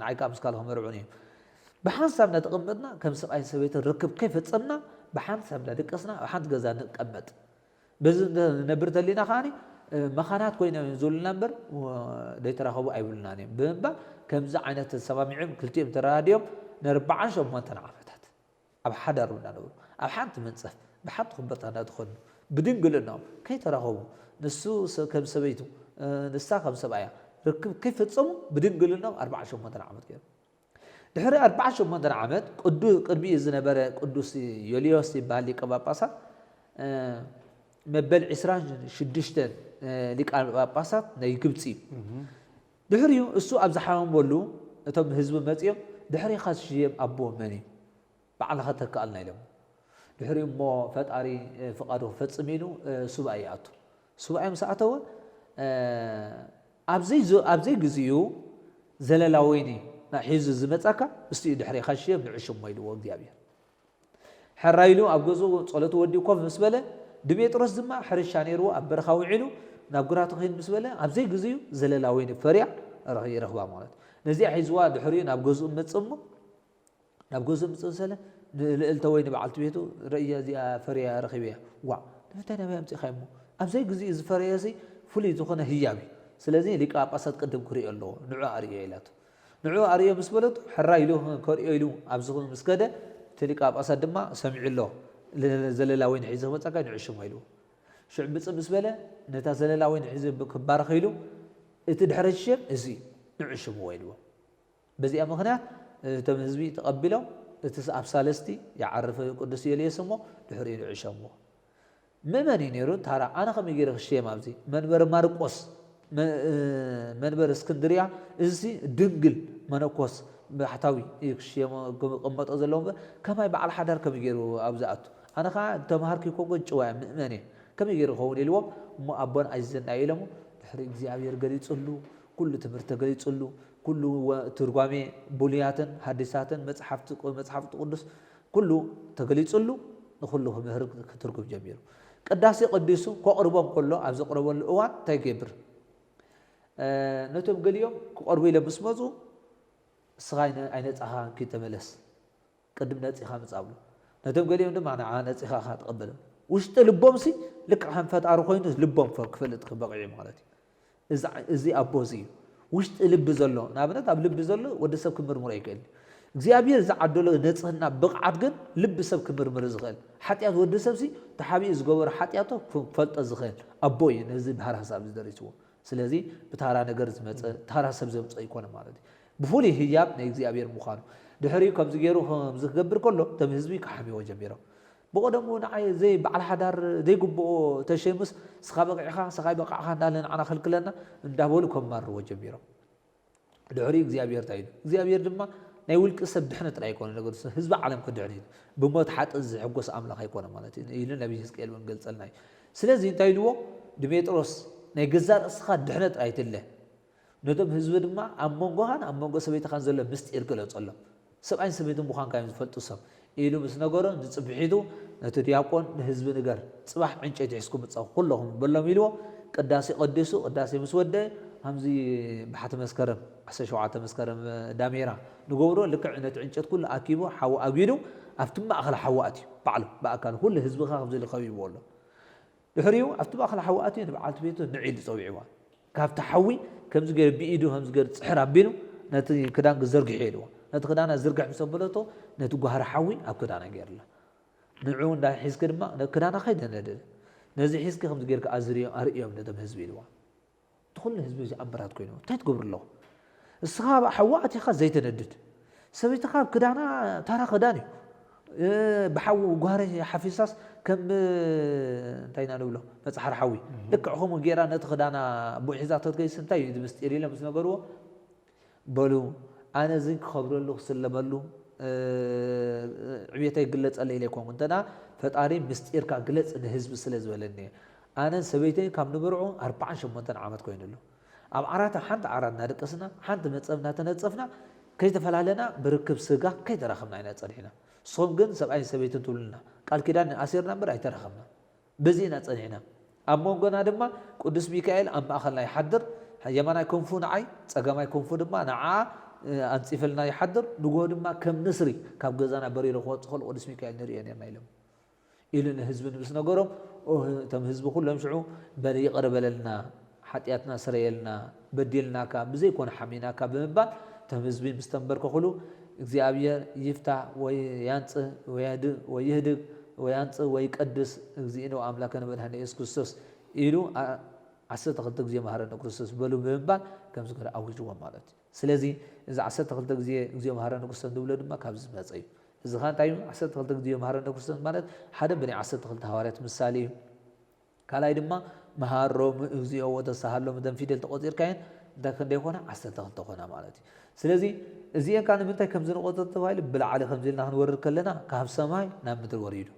ንዓይካ ምስ ካልእ ክመርዑን እዮም ብሓንሳብና ተቐመጥና ከም ሰብኣይን ሰበይትን ርክብ ከይፈፀምና ብሓንሳብና ደቀስና ኣብ ሓንቲ ገዛ ንቀመጥ በዚ ነብር ተሊና ከዓኒ መኻናት ኮይኖም ዝብሉና እምበር ደይተራኸቡ ኣይብሉናን እዮም ብምባል ከምዚ ዓይነት ሰማሚዖም ክልቲኦም ተራድዮም ን48 ዓመታት ኣብ ሓዳር እናነብሩ ኣብ ሓንቲ መንፀፍ ብሓንቲ ክበርታ እናትኾኑ ብድንግልናኦም ከይተራኸቡ ንሱ ከም ሰበይቱ ንሳ ከም ሰብኣያ ርክብ ከይፈፀሙ ብድንግልናኦም 48 ዓመት ገይሩ ድሕሪ 48 ዓመት ቅድሚኡ ዝነበረ ቅዱስ ዮልዮስ ይበሃል ሊቀ ጳጳሳት መበል 26 ሊቃነ ጳጳሳት ናይ ግብፂ ድሕሪኡ እሱ ኣብ ዝሓመመሉ እቶም ህዝቢ መፂኦም ድሕሪኻ ዝሽየም ኣቦ መን እዩ ባዕልኻ ተከኣልና ኢሎም ድሕሪኡ እሞ ፈጣሪ ፍቃዱ ክፈፅም ኢሉ ሱባኤ ይኣቱ ሱባኤ ምስ ኣተወ ኣብዘይ ግዚኡ ዘለላ ወይኒ ሒዙ ዝመፀካ እስቲኡ ድሕሪኻ ዝሽየም ንዕሽሞ ኢልዎ እግዚኣብሔር ሕራይሉ ኣብ ገዙ ጸሎቱ ወዲኡ ኮፍ ምስ በለ ድሜጥሮስ ድማ ሕርሻ ነይርዎ ኣብ በረኻ ውዒሉ ናብ ጉራቱ ኸይድ ምስ በለ ኣብዘይ ግዚኡ ዘለላ ወይኒ ፈርያ ይረኽባ ማለት ነዚኣ ሒዝዋ ድሕሪኡ ናብ ገዝኡ መፅእ እሞ ናብ ገዝኡ ምፅእ ሰለ ልዕልተ ወይኒ በዓልቲ ቤቱ ርእያ እዚኣ ፈርያ ረኺበ እያ ዋ ንምንታይ ናበይ ኣምፂእኻ እሞ ኣብዘይ ግዚኡ ዝፈረየሲ ፍሉይ ዝኾነ ህያብ እዩ ስለዚ ሊቀ ጳጳሳት ቅድም ክሪኦ ኣለዎ ንዑ ኣርእዮ ኢላቱ ንዑ ኣርእዮ ምስ በለቱ ሕራ ኢሉ ከሪኦ ኢሉ ኣብ ዝኾኑ ምስ ከደ እቲ ሊቀ ጳጳሳት ድማ ሰሚዑ ኣሎ ዘለላ ወይኒ ሒዙ ክመፀካ ንዕሽሞ ኢልዎ ሽዕ ብፅእ ምስ በለ ነታ ዘለላ ወይኒ ሒዙ ክባረኸ ኢሉ እቲ ድሕረ ዝሽየም እዚ ንዕሽምዎ ኢልዎ በዚኣ ምክንያት እቶም ህዝቢ ተቐቢሎም እቲ ኣብ ሳለስቲ ይዓርፍ ቅዱስ ዮልዮስ እሞ ድሕሪኡ ንዕሸምዎ ምእመን እዩ ነይሩ ታራ ኣነ ከመይ ገይረ ክሽየም ኣብዚ መንበሪ ማርቆስ መንበሪ እስክንድርያ እዚ ድንግል መነኮስ ባሕታዊ ክሽየሞ ክቕመጦ ዘለዎ እምበር ከማይ በዓል ሓዳር ከመይ ገይሩ ኣብዚ ኣቱ ኣነ ከዓ ተምሃርኪ ኮጎ ጭዋያ ምእመን እየ ከመይ ገይሩ ክኸውን ኢልዎም እሞ ኣቦን ኣይዘና ኢሎሞ ድሕሪ እግዚኣብሔር ገሊፁሉ ኩሉ ትምህርቲ ገሊፁሉ ኩሉ ትርጓሜ ቡልያትን ሓዲሳትን መፅሓፍቲ ቅዱስ ኩሉ ተገሊፁሉ ንኩሉ ክምህር ክትርጉም ጀሚሩ ቅዳሴ ቀዲሱ ከቕርቦም ከሎ ኣብ ዘቕረበሉ እዋን እንታይ ገብር ነቶም ገሊኦም ክቐርቡ ኢሎም ምስ መፁ እስኻ ኣይነፃኻ ከይተመለስ ቅድም ነፂኻ ምፃብሉ ነቶም ገሊኦም ድማ ንዓ ነፂኻ ተቐበለ ውሽጢ ልቦም ሲ ልክዕ ከም ፈጣሪ ኮይኑ ልቦም ክፈልጥ ክበቂዑ ማለት እዩ እዚ ኣቦ እዚ እዩ ውሽጢ ልቢ ዘሎ ንኣብነት ኣብ ልቢ ዘሎ ወዲ ሰብ ክምርምሮ ኣይክእል እግዚኣብሔር ዝዓደሎ ነፅህና ብቕዓት ግን ልቢ ሰብ ክምርምር ዝኽእል ሓጢኣት ወዲ ሰብ ሲ ተሓቢኡ ዝገበሮ ሓጢኣቶ ክፈልጦ ዝኽእል ኣቦ እዩ ነዚ ባህር ሃሳብ ዝደሪስዎ ስለዚ ብታራ ነገር ዝመፀ ታራ ሰብ ዘምፀ ይኮነ ማለት እዩ ብፍሉይ ህያብ ናይ እግዚኣብሔር ምዃኑ ድሕሪኡ ከምዚ ገይሩ ከምዚ ክገብር ከሎ እቶም ህዝቢ ክሓሚዎ ጀሚሮም ብቀደሙ ንዓይ ዘይ በዓል ሓዳር ዘይግብኦ ተሸምስ ስኻ በቂዕኻ ስኻ ይበቃዕኻ እንዳለ ንዓና ክልክለና እንዳበሉ ከማርዎ ጀሚሮም ድሕሪኡ እግዚኣብሔር እንታይ ኢሉ እግዚኣብሔር ድማ ናይ ውልቂ ሰብ ድሕነ ጥራይ ኣይኮነ ነገር ህዝቢ ዓለም ክድሕን ኢሉ ብሞት ሓጥን ዝሕጎስ ኣምላኽ ኣይኮነ ማለት እዩ ኢሉ ነቢ ሕዝቅኤል እውን ገልፀልና እዩ ስለዚ እንታይ ኢልዎ ድሜጥሮስ ናይ ገዛ ርእስኻ ድሕነ ጥራይ ትለ ነቶም ህዝቢ ድማ ኣብ መንጎኻን ኣብ መንጎ ሰበይትኻን ዘሎ ምስጢር ገለፀሎ ሰብኣይን ሰበይትን ምዃንካ እዮም ዝፈልጡ ሰብ ኢሉ ምስ ነገሮ ንፅብሒቱ ነቲ ዲያቆን ንህዝቢ ንገር ፅባሕ ዕንጨይቲ ሒዝኩም ምፃኹ ኩለኹም በሎም ኢልዎ ቅዳሴ ቀዲሱ ቅዳሴ ምስ ወደአ همزي بحت مسكرم 17 مسكرم داميرا نقبرو لك عنت عنشت كل اكيبو حو اغيدو افتم اخل حواتي بعلو باكل كل حزب خاف زي الخوي والله دحريو افتم اخل حواتي بعلت بيته نعيد صويعوا كاف تحوي كم زغير بايدو هم زغير صحر ابينو نت كدان زرغ حيدو نت كدان زرغ مسبلتو نت غهر حوي اب كدان غيرلا نعو ندا حيسك دما كدان خيدنده نزي حيسك هم زغير كازريو اريوم ندم حزب يدوا تخل حزب زي امبرات كوينو تتقبر له الصحاب حواتي خا زيت ندد سبيت خاب كدانا ترى خداني بحو غهري حفيصاس كم انتينا نقوله مصحر حوي لك عخم غيرا نتخدانا بو حزاتات كيس انتي مستيري لمس نغرو بلو انا زين خبر له سلبلو عبيتي يغلص علي لكم انتنا فطاري مستيركا غلص لحزب سلازولني انا سبيتي كم نبرعو 48 عامت كوينلو اب عراته حنت عرضنا دقسنا حنت مصبنا تنصفنا كيتفلالنا بركب سغا كيترخمنا عينا صدينا صوم جن سبعين سبيتن تولنا قال كدان اسير نمبر ايترخمنا بزينا صدينا امونغنا دما قدس ميكائيل ام اخلنا يحضر يمانا يكونفو نعي صغما يكونفو دما نعا انصفلنا يحضر دغو دما كم نسري كاب غزانا بريرو خول قدس ميكائيل نرينا مايلم إلى حزب نبس نغرم او تم حزب كلهم شعو بل يقرب لنا حطياتنا سريلنا بدلنا كا بزي كون حمينا كا بمبال تم حزب مستنبر كخلو እግዚአብሔር ይፍታ ወይ ያንጽ ወይ ይህድግ ወይ ያንጽ ወይ ቀድስ እግዚእነው አምላከነ መድኃኔ ኢየሱስ ክርስቶስ ኢሉ 12 ጊዜ መሐረነ ክርስቶስ በሉ በመባል ከምዝ ገረ አውጅዋ ማለት ስለዚህ እዚ 12 ጊዜ እግዚኦ መሐረነ ክርስቶስ ድብለ ድማ ካብዝ መጽይ እዚ ኻንታዩ 12 ጊዜ መሐረነ ክርስቶስ ማለት ሓደ በኒ 12 ሐዋርያት ምሳሌ ካላይ ድማ መሐሮም እግዚኦ ወተሳሃሎም ደም ፊደል ተቆጢርካይን داخل ديكونا عسلت غلطونا مالتي سلازي زين كان منتي كم زين قطت تفايل بالعلى خمزلنا هنورد كلنا كهف سماي نام مدر وريدو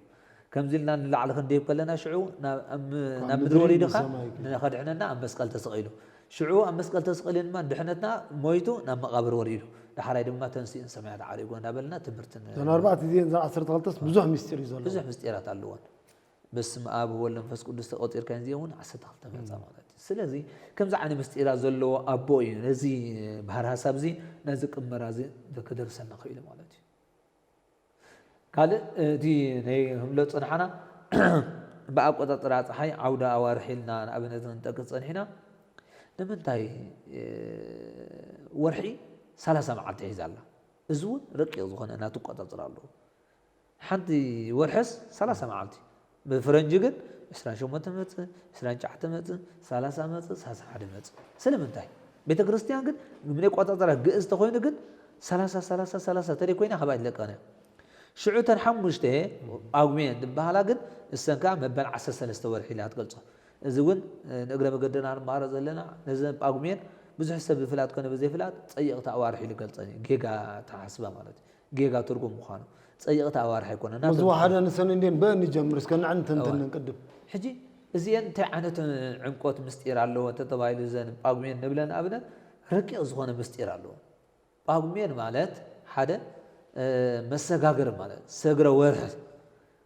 كم زلنا العلى خنديب كلنا شعو نام مدر وريدو خا ناخذ عنا نام مسقل تسقيلو شعو ام مسقل تسقيلن ما دحنتنا مويتو نام مقابر وريدو دحراي دما تنسي سمعت علي قلنا بلنا تبرتن انا 4 زين 10 غلطس بزح مستير يزول بزح مستيرات اللوان بس ما اب هو المنفس قدس تقطير كان زيون 10 غلطه مالتي سلازي كم زعاني مستيرا زلو ابوي نزي بحر حساب زي نزق مرازي دكدرسنا خيل مالتي قال دي ني هملو صنحنا باقططرا صحي عودا اوارحلنا ابنت نطق صنحنا لمنتاي ورحي 30 معلت يزالا ازون رقيق زخونه انا تقططرالو حدي ورحس 30 معلت بفرنج ግን 28 መጽ 29 መጽ 30 መጽ 31 መጽ ስለምንታይ ቤተ ክርስቲያን ግን ምን ይቆጣጠራ ግዕዝ ተኮይኑ ግን 30 30 30 ተሪ ኮይና ከባይ ለቀነ ሽዑተን ሓሙሽተ አጉሜን ድባሃላ ግን እሰንካ መበል 13 ወርሒ ላ ትገልጾ እዚ ግን ንግረ መገደና ማረ ዘለና ነዘ አጉሜን ብዙሕ ሰብ ፍላት ኮነ በዘይ ፍላት ፀይቅታ አዋርሒ ልገልጸኒ ጌጋ ተሐስባ ማለት ጌጋ ትርጉም ምዃኑ ፀይቅታ አዋርሒ ኮነ ናቱ ወሓደ ንሰን እንደን በእን ጀምር እስከ ንዕንተን ተንቀድም حجي زين تعنت عنقوت مستير الله وتتبايل زين باغمين نبلن ابدا رقيق زخونه مستير الله باغمين مالت حدا مسغاغر مالت سغره ورح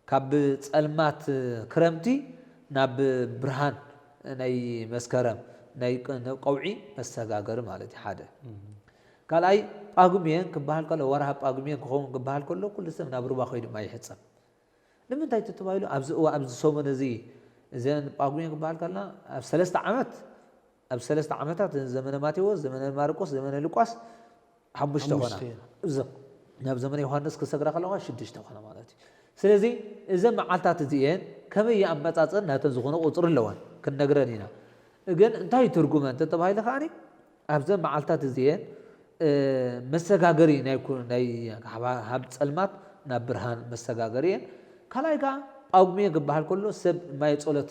كاب صلمات كرمتي ناب برهان ناي مسكرم ناي قوعي مسغاغر مالت حدا قال اي باغمين كبال كله ورها باغمين كون كبال كله كل سم نابرو باخيد ما يحصل لمن تاي تتبايلو ابز سومن زي زين باغمين كبال كلنا اب 3 عامات اب 3 عامات زمن ماتيوس زمن ماركوس زمن لوقاس حبش تخونا بالضبط ناب زمن يوحنس كسغرا خلوا شدش تخونا مالتي سلازي اذا معالتات زين كمي امبصاصن ناتن زخونه قصر لوان كنغرنينا اجن انتي ترجمه تتبايل خاني ابز معالتات زين مسغاغري ناي حب صلمات نا برهان مسغاغري كلايكا أقومي قبل كله سب ما يتصلت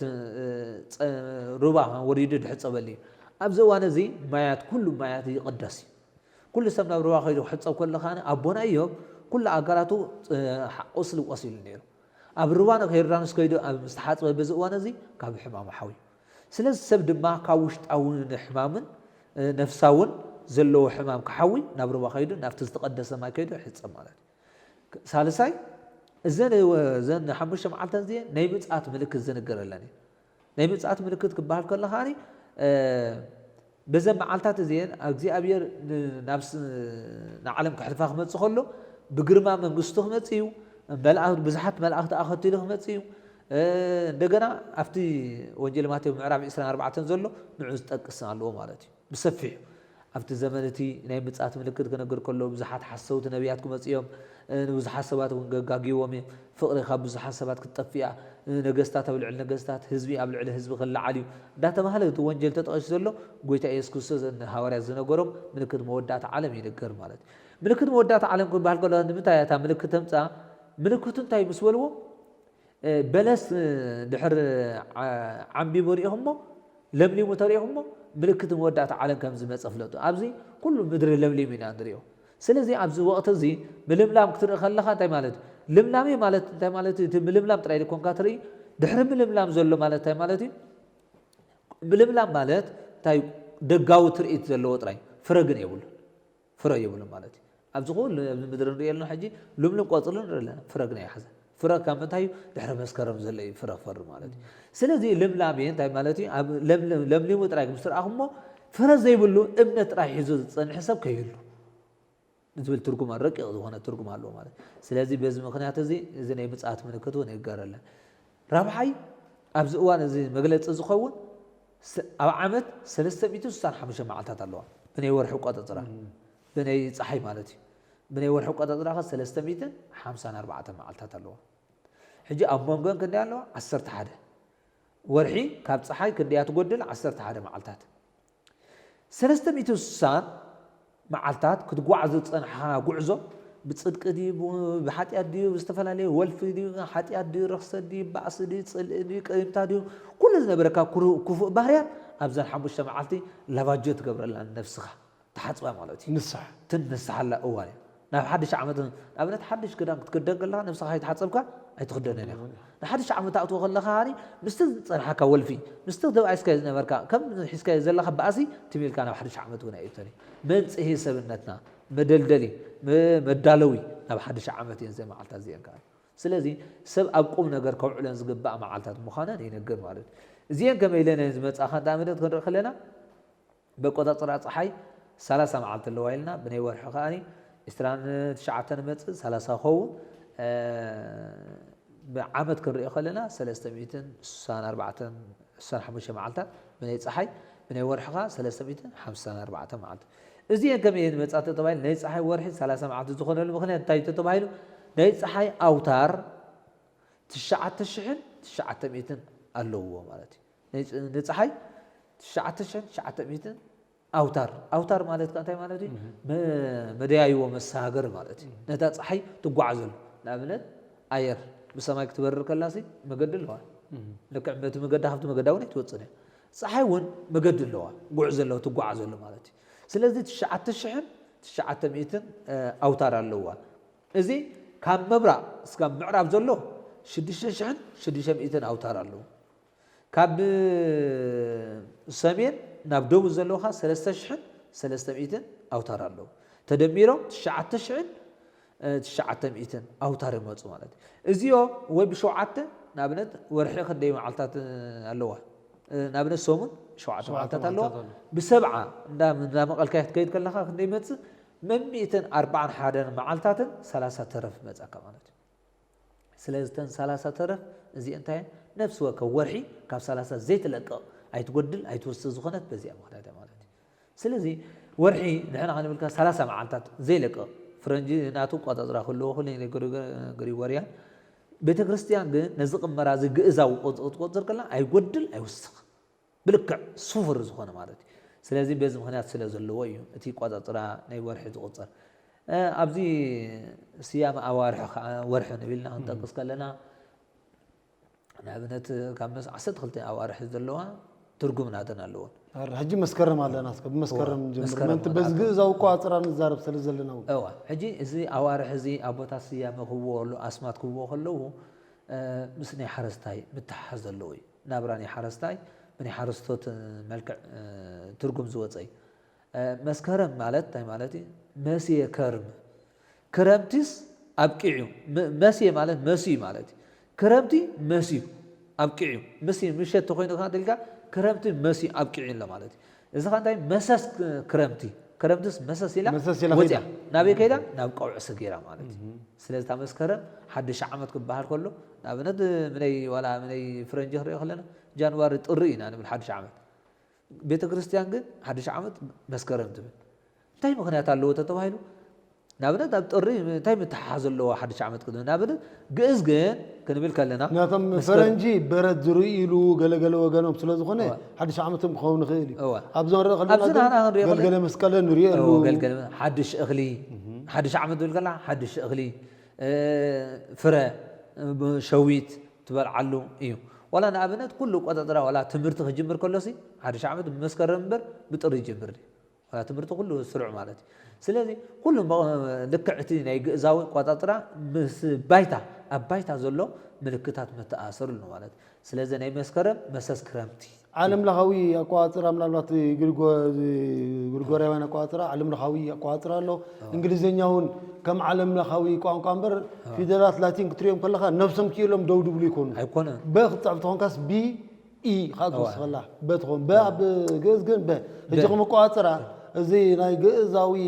ربع وريد حصبلي أبزوانا زي مايات كل مايات يقدسي كل سبنا ربع خير حصب كل خانة أبونا أيوب كل أقراته أصل وأصيل نير أبروانا خير رانس كيدو مستحات وبزوانا زي كاب حمام حوي سلز سبد ما كاوشت أو حمامن نفساون زلو حمام كحوي نبروا خيدو نفتز تقدس ما كيدو حصب مالك ثالثاي زين حمش معلت زي نيبصات ملك زنقرلني نيبصات ملكت كبال كل خاني بزم معلتات زين እግዚአብሔር ናብስ ንዓለም ክሕልፋ ክመጽእ ከሎ ብግርማ መንግስቱ ክመጽእ መልአክ ብዙሓት መልአክ ተኣኸቲሉ ክመጽእ እንደገና ኣብቲ ወንጌል ማቴዎስ ምዕራፍ 24 ዘሎ ንዑ ዝጠቅስ ኣለዎ ማለት እዩ ብሰፊሕ ኣብቲ ዘመነቲ ናይ ምጽኣት ምልክት ክነግር ከሎ ብዙሓት ሓሰውቲ ነቢያት ክመጽኦም ብዙሓት ሰባት ገጋጊዎም ፍቕሪ ካብ ብዙሓት ሰባት ክትጠፍያ ነገስታት ኣብ ልዕሊ ነገስታት ህዝቢ ኣብ ልዕሊ ህዝቢ ክለዓል እዩ እንዳተባሃለ እቲ ወንጌል ተጠቂሱ ዘሎ ጎይታ ኢየሱስ ክርስቶስ ንሐዋርያት ዝነገሮም ምልክት መወዳእታ ዓለም ይነገር ማለት እዩ ምልክት መወዳእታ ዓለም ክበሃል ከሎ ንምንታይ እታ ምልክት ተምፃ ምልክቱ እንታይ ምስ በልዎ በለስ ድሕር ዓንቢቡ ሪኢኹሞ ለምሊሙ ተሪኢኹሞ ምልክት መወዳእታ ዓለም ከም ዝመፀ ፍለጡ ኣብዚ ኩሉ ምድሪ ለምሊሙ ኢና ንሪኦ ስለዚ ኣብዚ ወቅቲ እዚ ምልምላም ክትርኢ ከለኻ እንታይ ማለት እዩ ልምላሜ ማለት እንታይ ማለት እዩ ምልምላም ጥራይ ኮንካ ትርኢ ድሕሪ ምልምላም ዘሎ ማለት እንታይ ማለት እዩ ምልምላም ማለት እንታይ ደጋዊ ትርኢት ዘለዎ ጥራይ ፍረ ግን የብሉ ፍረ የብሉ ማለት እዩ ኣብዚ ኩሉ ምድሪ ንሪኦ ኣለና ሕጂ ልምሉም ቆፅሊ ንርኢ ኣለና ፍረ ግን ኣይሓዘ ፍረ ካብ ምንታይ ድሕሪ መስከረም ዘሎ እዩ ፍረ ክፈሪ ማለት እዩ ስለዚ ልምላሜ እንታይ ማለት እዩ ኣብ ለምሊሙ ጥራይ ምስ ረኣኹሞ ፍረ ዘይብሉ እምነት ጥራይ ሒዙ ዝፀንሕ ሰብ ከይህሉ ንዝብል ትርጉም ረቂቕ ዝኾነ ትርጉም ኣለዎ ማለት ስለዚ በዚ ምክንያት እዚ ናይ ምጽኣት ምልክት እውን ይገረለን ራብዓይ ኣብዚ እዋን እዚ መግለፂ ዝኸውን ኣብ ዓመት 365 መዓልታት ኣለዋ ብናይ ወርሒ ቆፅራ ብናይ ፀሓይ ማለት እዩ ብናይ ወርሒ ቆፅራ 354 መዓልታት ኣለዋ ሕጂ ኣብ መንጎን ክንደይ ኣለዋ 11 ወርሒ ካብ ፀሓይ ክንደያ ትጎድል 11 መዓልታት 360 معلتات كتقعد تصنعها قعزة بتصدق دي بحاتيات دي باستفلالي ولف دي حاتيات دي رخص دي بعص دي تصل دي قيمتا دي كل ذا بركة كفؤ بهريات أبزن حبوش معلتي لفاجت قبر لأن نفسها تحسبها مالتي نصح تنصح هلا أولي نحن حدش عمدن أبنا تحدش كده تقدر لها نفسها هي تحسبك هي تخدرني لها نحدش عمد تعطوا خلها هاني مستخدم تصنعها كولفي مستخدم عايز كذا نبركة كم حس كذا زلها بأسي تميل كان حدش عمد هنا يبتلي من هي سبنتنا مدلدلي مدالوي نب حدش عمد ينزل مع التزيين كان سلزي سب أبقوم نجار كوعلن زجباء مع التز مخانا ينجر مالد زين كم إلينا زمت أخذ دامنت كنا خلينا بقطع طلعت حي ثلاثة مع التلويلنا بني ورحقاني استران شعتنا مت ثلاثة خو بعمد كرئي خلنا 300 سنة 4 سنة 5 معلتات بني صحي بني ورحقا 354 معلت ازين كم يمصات تبايل ني صحي ورحي 3 معلت زخون المخنيات تايت تبايل ني صحي اوتار 9,900 اللو مالتي ني صحي 9,900 اوتار مالت كانتاي مالتي مديايو مساغر مالتي نتا صحي تغعزل لابنت اير بسماك تبرر كلاسي مقدلوا لك عمت مقدها حفت مقداوني توصني صحي ون مقدلوا غعزلوا تغعزلوا مالتي سلازي 9,900 اوتار اللوا ازي كان مبرا اسكا معراب زلو 6,600 اوتار اللو كاب سمين ناب دوب زلوها 3,300 اوتار اللو تدميرو 9,900 اوتار يمصو مالتي ازيو وي بشوعته نابنت ورحي خدي معلتات اللوا نابنت سومن شوعته معلتات اللوا بسبعه ندا مقلكايت كيد كلها خدي مص من 140 حادن معلتات 3 ترف مصاك مالتي سلازتن 3 ترف ازي انتي نفس وك ورحي كاب 3 زيت لقى ايتغدل ايتوسس زخنت بزي مخداده مالتي سلازي ورحي نحن غنبلك 3 معلتات زي لقى فرنجي ناتو قطزرا كله غريغوريان بيت كريستيان ግን ነዚ ቅመራ ዝግእዛው ቆጥቆጥር ከላ አይጎድል አይወስኽ ብልክዕ ሱፍር ዝኾነ ማለት እዩ ስለዚ በዚ ምክንያት ስለ ዘለዎ እዩ እቲ ቆጣጥራ ናይ ወርሒ ዝቆፅር ኣብዚ ስያመ ኣዋርሕ ወርሒ ንብልና እንጠቅስ ከለና ንኣብነት ካብ 12 ኣዋርሕ ዘለዋ ትርጉም ናተን ኣለዎ ሕጂ መስከረም ኣለና እስከ መስከረም ጀምሮ መንት በዝግእዛው ቆፅራ ንዛረብ ስለ ዘለና እዋ ሕጂ እዚ ኣዋርሕ እዚ ኣቦታት ስያመ ክብዎ ኣሎ ኣስማት ክብዎ ከለዉ ምስ ናይ ሓረስታይ ምትሓሓዝ ዘለዎ እዩ ናብራ ናይ ሓረስታይ ብናይ ሓረስቶት መልክዕ ትርጉም ዝወፀ እዩ መስከረም ማለት እንታይ ማለት እዩ መስየ ከርም ክረምቲስ ኣብቂዑ መስየ ማለት መስዩ ማለት እዩ ክረምቲ መስዩ ኣብቂዑ መስዩ ምሸት ኮይኑ ከ ድልካ كرمت مسي أبكي إلا مالتي إذا كان تاي مسس كرمتي كرمتس مسس إلى وزع نبي كيدا نب قوع سجيرة مالتي سلسلة تامس كرم حد شعمت كبهار كله نبند مني ولا مني فرنجر يخلنا جانوار تقرينا أنا من حد شعمت بيت كريستيان جن حد شعمت بس كرمت بن تاي مخنا تعلو تتوهيلو نابنا تقري تاي متحازل له حد شعمت كده نابنا جز جن كنبيل كلنا ناتم فرنجي برد زريلو قال وقالهم سلازو خني حد شعمتهم خون خيلي أبزون قال مسكال نريلو قال حدش أغلي حدش عمد بالقلع حدش أغلي فرا شويت تبر علو إيو ولا نابنا كله قدرة ولا تمرت جمر كله سي حدش عمد مسكال رمبر بتقري جمر ولا تمرت كله سرع مالتي سلازي كلهم لكعتي نيج زاوي قطاطرا بس بايتا أبايتا زلوا ملكتات متأثر له مالت سلازي ناي مسكرم مسس كرمتي عالم لغوي أقواطرة من الوقت غرغوري وانا أقواطرة عالم لغوي أقواطرة له إنجليزية هون كم عالم لغوي قام كامبر في دلات لاتين كتريم كلها نفسهم كيلهم دودو بليكون هيكون بقطع بتهون كاس بي إي خلاص والله بتهون باب جز جن ب هجيكم أقواطرة زي ناي جزاوي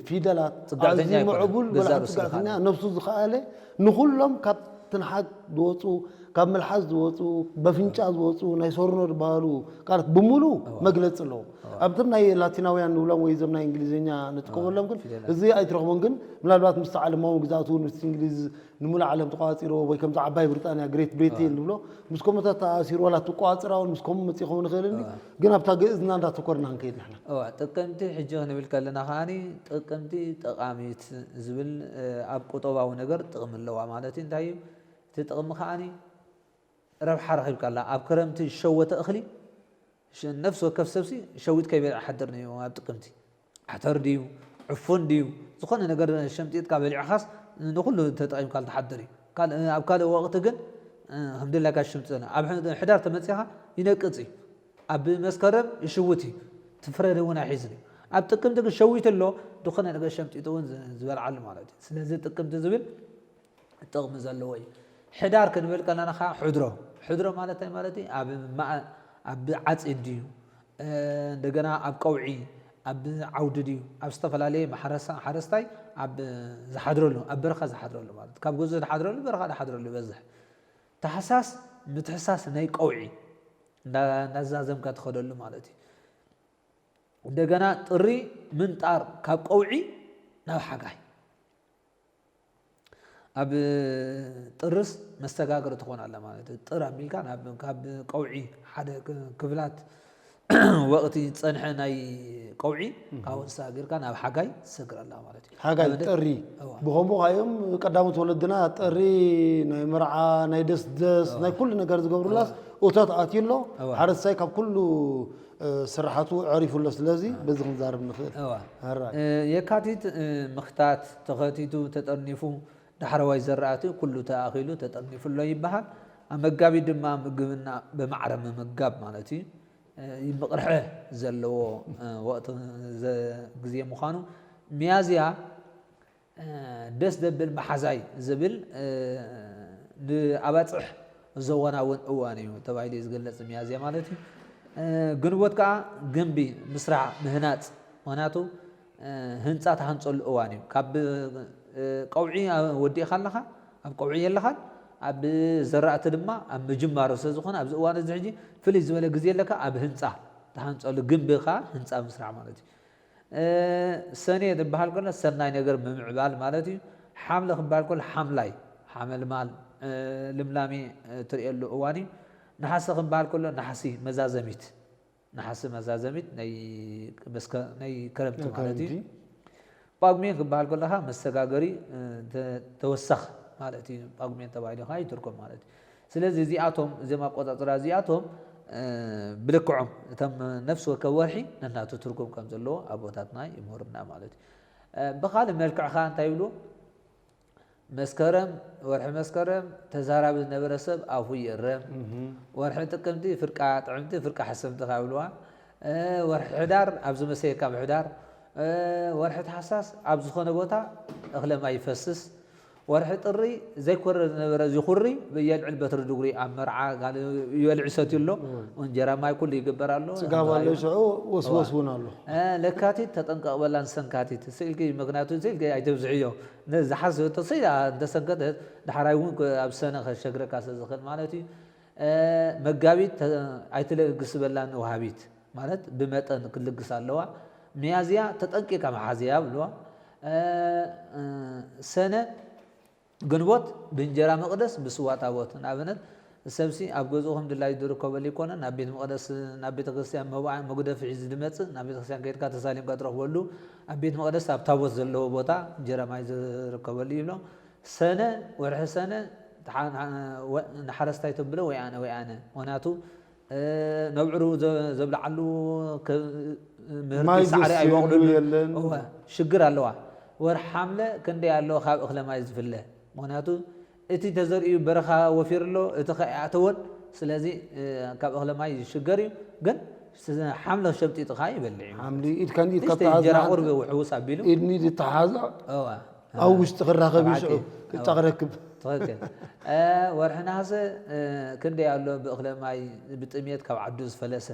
في دلات عزيز معبول ولا تقعدنا نفسه زخاله نخلهم كاب تنحق دوتو كاب ملحز دوتو بفنجا دوتو ناي سورنو بالو قالت بمولو مغلص له ابتم ناي لاتيناويان ولام وي زمنا انجليزيا نتقولهم كن زي اي ترخمون كن ملالبات مستعلمو غزاتو نس انجليز نمول عالم تقاصيرو وي كم عباي بريطانيا جريت بريتين بلو مسكم تاثير ولا تقاصراو مسكم متيخون خيلني غنا بتا غزنا ندا تكورنا نكيد نحنا تقمتي حجه نبل كلنا خاني تقمتي تقاميت زبل اب قطوباو ነገር ጥቅም ለዋ ማለት እንታይ تطقم خاني ربح رخيب قال اب كرمت شوته اخلي نفس وكف سبسي شويت كيبيع حدرني اب تقمتي حتر ديو عفون ديو زخونه ነገር شمتيت كابل عخاص نكله تطقم قال تحدري قال اب قال وقت كن الحمد لله كاش شمتنا اب حدار تمصيها ينقصي اب مسكرم يشوتي تفرد وانا حزني اب تقمت شويت له دخنا ነገር شمتيت ون زبل علم مالتي ስለዚህ تقمت زبل تقم زلوي حدار كنبل كلنا خا حدرو مالتي اب عص ديو እንደገና اب قوعي اب عود ديو اب استفلالي حرستاي اب زحدرلو اب برخه زحدرلو ማለት ካብ ጎዘ زحدرلو برخه زحدرلو بزح تحساس متحساس ناي قوعي نزازم كتخدل مالتي እንደገና ጥሪ ምንጣር ካብ قوعي ናብ ሓጋይ اب ጥርስ መስተጋገር ትኾናለ ማለት ጥራ ሚልካ ካብ قوعي ሓደ ክብላት وقت صنح ناي قوعي او ساغركا ናብ ሓጋይ ሰግረላ ማለት እዩ ሓጋይ ጥሪ بخمو هايم قدامت ولدنا ጥሪ ናይ መርዓ ናይ ደስ ናይ ኩሉ ነገር ዝገብሩላስ ኦታት አትይሎ ሓረሳይ ካብ ኩሉ سرحاتو عرفوا له سلازي بزغن زارب نخير يكاتيت مختات تخاتيتو تطرنيفو دحرواي زرعاتو كله تاخيلو تطرنيفو له يبحال امغابي دما مغبنا بمعرم مغاب مالتي يبقرحه زلو وقت غزي مخانو ميازيا دس دبل محزاي زبل اباصح زوانا اوانيو تبايلي زغلص ميازيا مالتي ግንቦት ካ ግንቢ ምስራዕ ምህናጽ ወናቱ ህንጻ ተሃንጾል እዋን እዩ ካብ ቀውዒ ወዲእ ካለኻ ኣብ ቀውዒ የለኻ ኣብ ዘራእቲ ድማ ኣብ መጅማሮ ስለዝኾነ ኣብዚ እዋን እዚ ሕጂ ፍልይ ዝበለ ግዜ ኣለካ ኣብ ህንጻ ተሃንጾል ግንቢኻ ህንጻ ምስራዕ ማለት እዩ ሰኔ ዝበሃል ከሎ ሰናይ ነገር ምምዕባል ማለት እዩ ሓምለ ክበሃል ከሎ ሓምላይ ሓመልማል ልምላሜ ትርእየሉ እዋን እዩ نحس خبال كله نحسي مزازميت نحس مزازميت ناي كرمت مالتي باغمين خبال كلها مستغاغري توسخ مالتي باغمين تبعيله هاي تركم مالتي سلازي زياتهم زي ما قططرا زياتهم بلكعم تم نفسه كورحي نناتو تركم كم زلو ابوتاتنا يمرنا مالتي بخال ملكع خان تايلو مسكرم ورح مسكرم تزارب النبرسب أفوي الرم ورح تقمتي فرقة طعمتي فرقة حسبت خاولوا ورح حدار أبزو مسير كام حدار ورح حساس أبزو خونه بوتا أغلى ما يفسس ورح طري زي كور نبرز يخري بيلعب بتر دغري امرعا قال يلعب ستيلو انجرا ما يكون يقبر له سقابا له شعو وسوسونا له لكاتي تطنقق بلان سنكاتي سيلكي مغناتو سيلكي ايتبزعيو نزحز تصيد انت سنكت دحراي وين ابسنه خشغره كاس زخل مالتي مغابيت ايتلغس بلان وهابيت ማለት بمطن كلغس አለዋ ሚያዚያ ተጠንቀቀ ማሐዚያ ብለዋ ሰነ ግንቦት ብንጀራ መቅደስ ብስዋታ ቦት ናብነት ሰብሲ ኣብ ገዝኦም ድላይ ድርከበል ይኮነ ናብ ቤት መቅደስ ናብ ቤተ ክርስቲያን መባዓ መጉደፍ ሒዝ ድመጽ ናብ ቤተ ክርስቲያን ከይድካ ተሳሊም ቀጥረኸሉ ኣብ ቤት መቅደስ ኣብ ታቦት ዘለዎ ቦታ እንጀራ ማይ ዝርከበል ይብሎ ሰነ ወርሕ ሰነ ንሓረስታይ ተብሎ ወይ ኣነ ወናቱ ነብዕሩ ዘብልዓሉ ምህርቲ ሳዕሪ ኣይወቅሉ ሽግር ኣለዋ ወርሕ ሓምለ ክንደይ ኣለዎ ካብ እኽለ ማይ ዝፍለ ምክንያቱ እቲ ተዘርእዩ በረኻ ወፊርሎ እቲ ከኣተወን ስለዚ ካብ እኽለ ማይ ይሽገር እዩ ግን ሓምለ ሸምጢጥኻ ይበልዕ እዩ ሓምሊ ኢድ ከንዲ ተታሓዛ እንጀራ ቁርቢ ውሕውስ ኣቢሉ ኢድኒ ተታሓዛ ኣብ ውሽጢ ክራኸብ ይሽዑ ክጠቕረክብ ትክክል ወርሒ ናህሰ ክንደይ ኣሎ ብእኽለ ማይ ብጥሜት ካብ ዓዱ ዝፈለሰ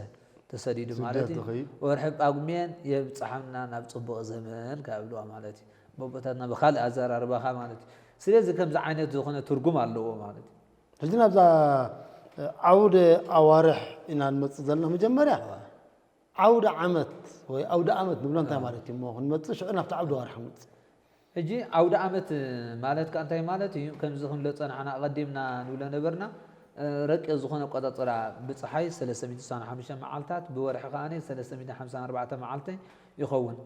ተሰዲዱ ማለት እዩ ወርሒ ጳጉሜን የብፅሓምና ናብ ፅቡቕ ዘመን ካብልዋ ማለት እዩ በቦታትና ብካልእ ኣዘራርባኻ ማለት እዩ ስለዚ ከምዚ ዓይነት ዝኾነ ትርጉም ኣለዎ ማለት እዩ ሕጂ ናብዛ ዓውደ ኣዋርሕ ኢና ንመፅእ ዘለና መጀመርያ ዓውደ ዓመት ወይ ኣውደ ዓመት ንብሎ እንታይ ማለት እዩ እሞ ክንመፅእ ሽዑ ናብቲ ዓውደ ኣዋርሕ ክንመፅእ ሕጂ ኣውደ ዓመት ማለት ከዓ እንታይ ማለት እዩ ከምዚ ክንብሎ ፀናሕና ቀዲምና ንብሎ ነበርና ረቂቕ ዝኾነ ቆፃፅራ ብፀሓይ 365 መዓልታት ብወርሒ ከዓኒ 354 መዓልቲ ይኸውን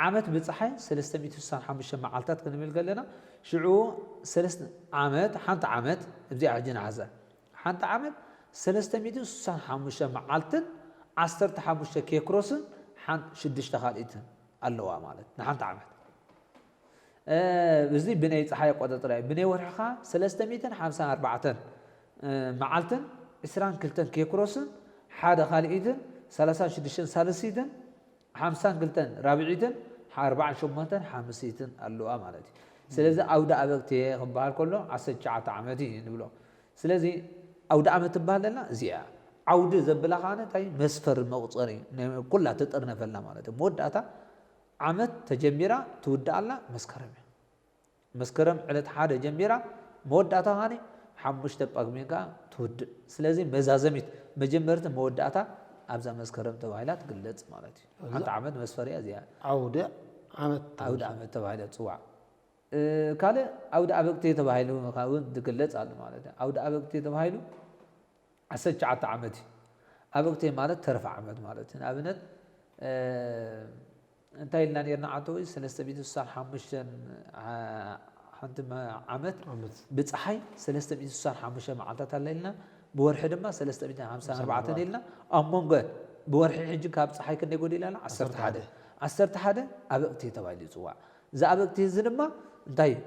ዓመት ብፀሓይ 365 መዓልታት ክንብል ከለና ሽዑ 3 ዓመት ሓንቲ ዓመት እዚኣ ሕጂ ንሓዘ ሓንቲ ዓመት 365 መዓልትን 15 ኬክሮስን 6 ካልኢትን ኣለዋ ማለት ንሓንቲ ዓመት እዚ ብናይ ፀሓይ ቆፃፅራ ብናይ ወርሒ ከዓ 354 معلتن 22 كيكروسن حدا خالئيتن 36 سالسيتن 50 قلتن رابعيتن 4 شمتن 5 اللوا مالتي سلازي عوده ابكتي خبال كله 19 عمتي نبلو سلازي عوده عمت تبالنا زيا عوده زبلا خانه تاي مسفر مقصري كلها تطرنفلنا مالتي موداتا عمت تجميرا تودالا مسكرم علت حدا جميرا موداتا هاني حمشت بأقميقا تود سلازي مزازميت مجمرت مودعتا أبزا مسكرم تبعيلات قلت مالتي أنت عمد مسفرية زيادة عودة عمد تبعيلات سوع كاله عودة أبقتي تبعيلو مخاون دقلت على مالتي عودة أبقتي تبعيلو أسج عت عمدي أبقتي مالت ترفع عمد مالتي أبنت انتهي لنا نيرنا عطوي سنستبيد الصالح حمشتن حنتما عمت بتصحي 365 معلتات لنا بورح دما 354 لنا امونغ بورح حج كاب صحي كن يقول لنا 10 حدا ابقتي تبعي يصوا ذا ابقتي زدما انتي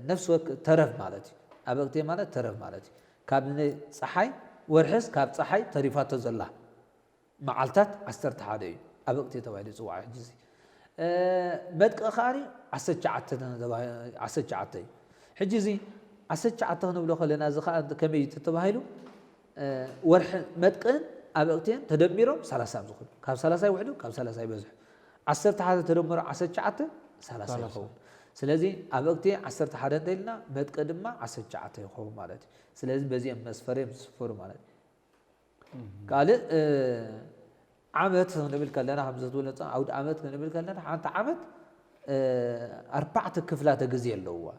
نفس وقت ترف مالتي ابقتي مالت ترف مالتي كاب صحي ورحس كاب صحي تريفات زلا معلتات 10 حدا ابقتي تبعي يصوا حجزي بدك خاري عسجعت حجزي عسجعت نبلو خلينا زخا كمي تتباهيلو ورح مدقن ابقتين تدميرو 30 زخل كاب 30 يوحدو كاب 30 يبزح 10 حدا تدميرو عسجعت 30 يخون سلازي ابقتي 10 حدا ديلنا مدقن دما عسجعت يخون مالتي سلازي بزي مسفري مسفر مالتي قال عمت نبل كلنا همزة ولا عود عمت نبل كلنا حتى عمت 4 كفلات جزية اللوا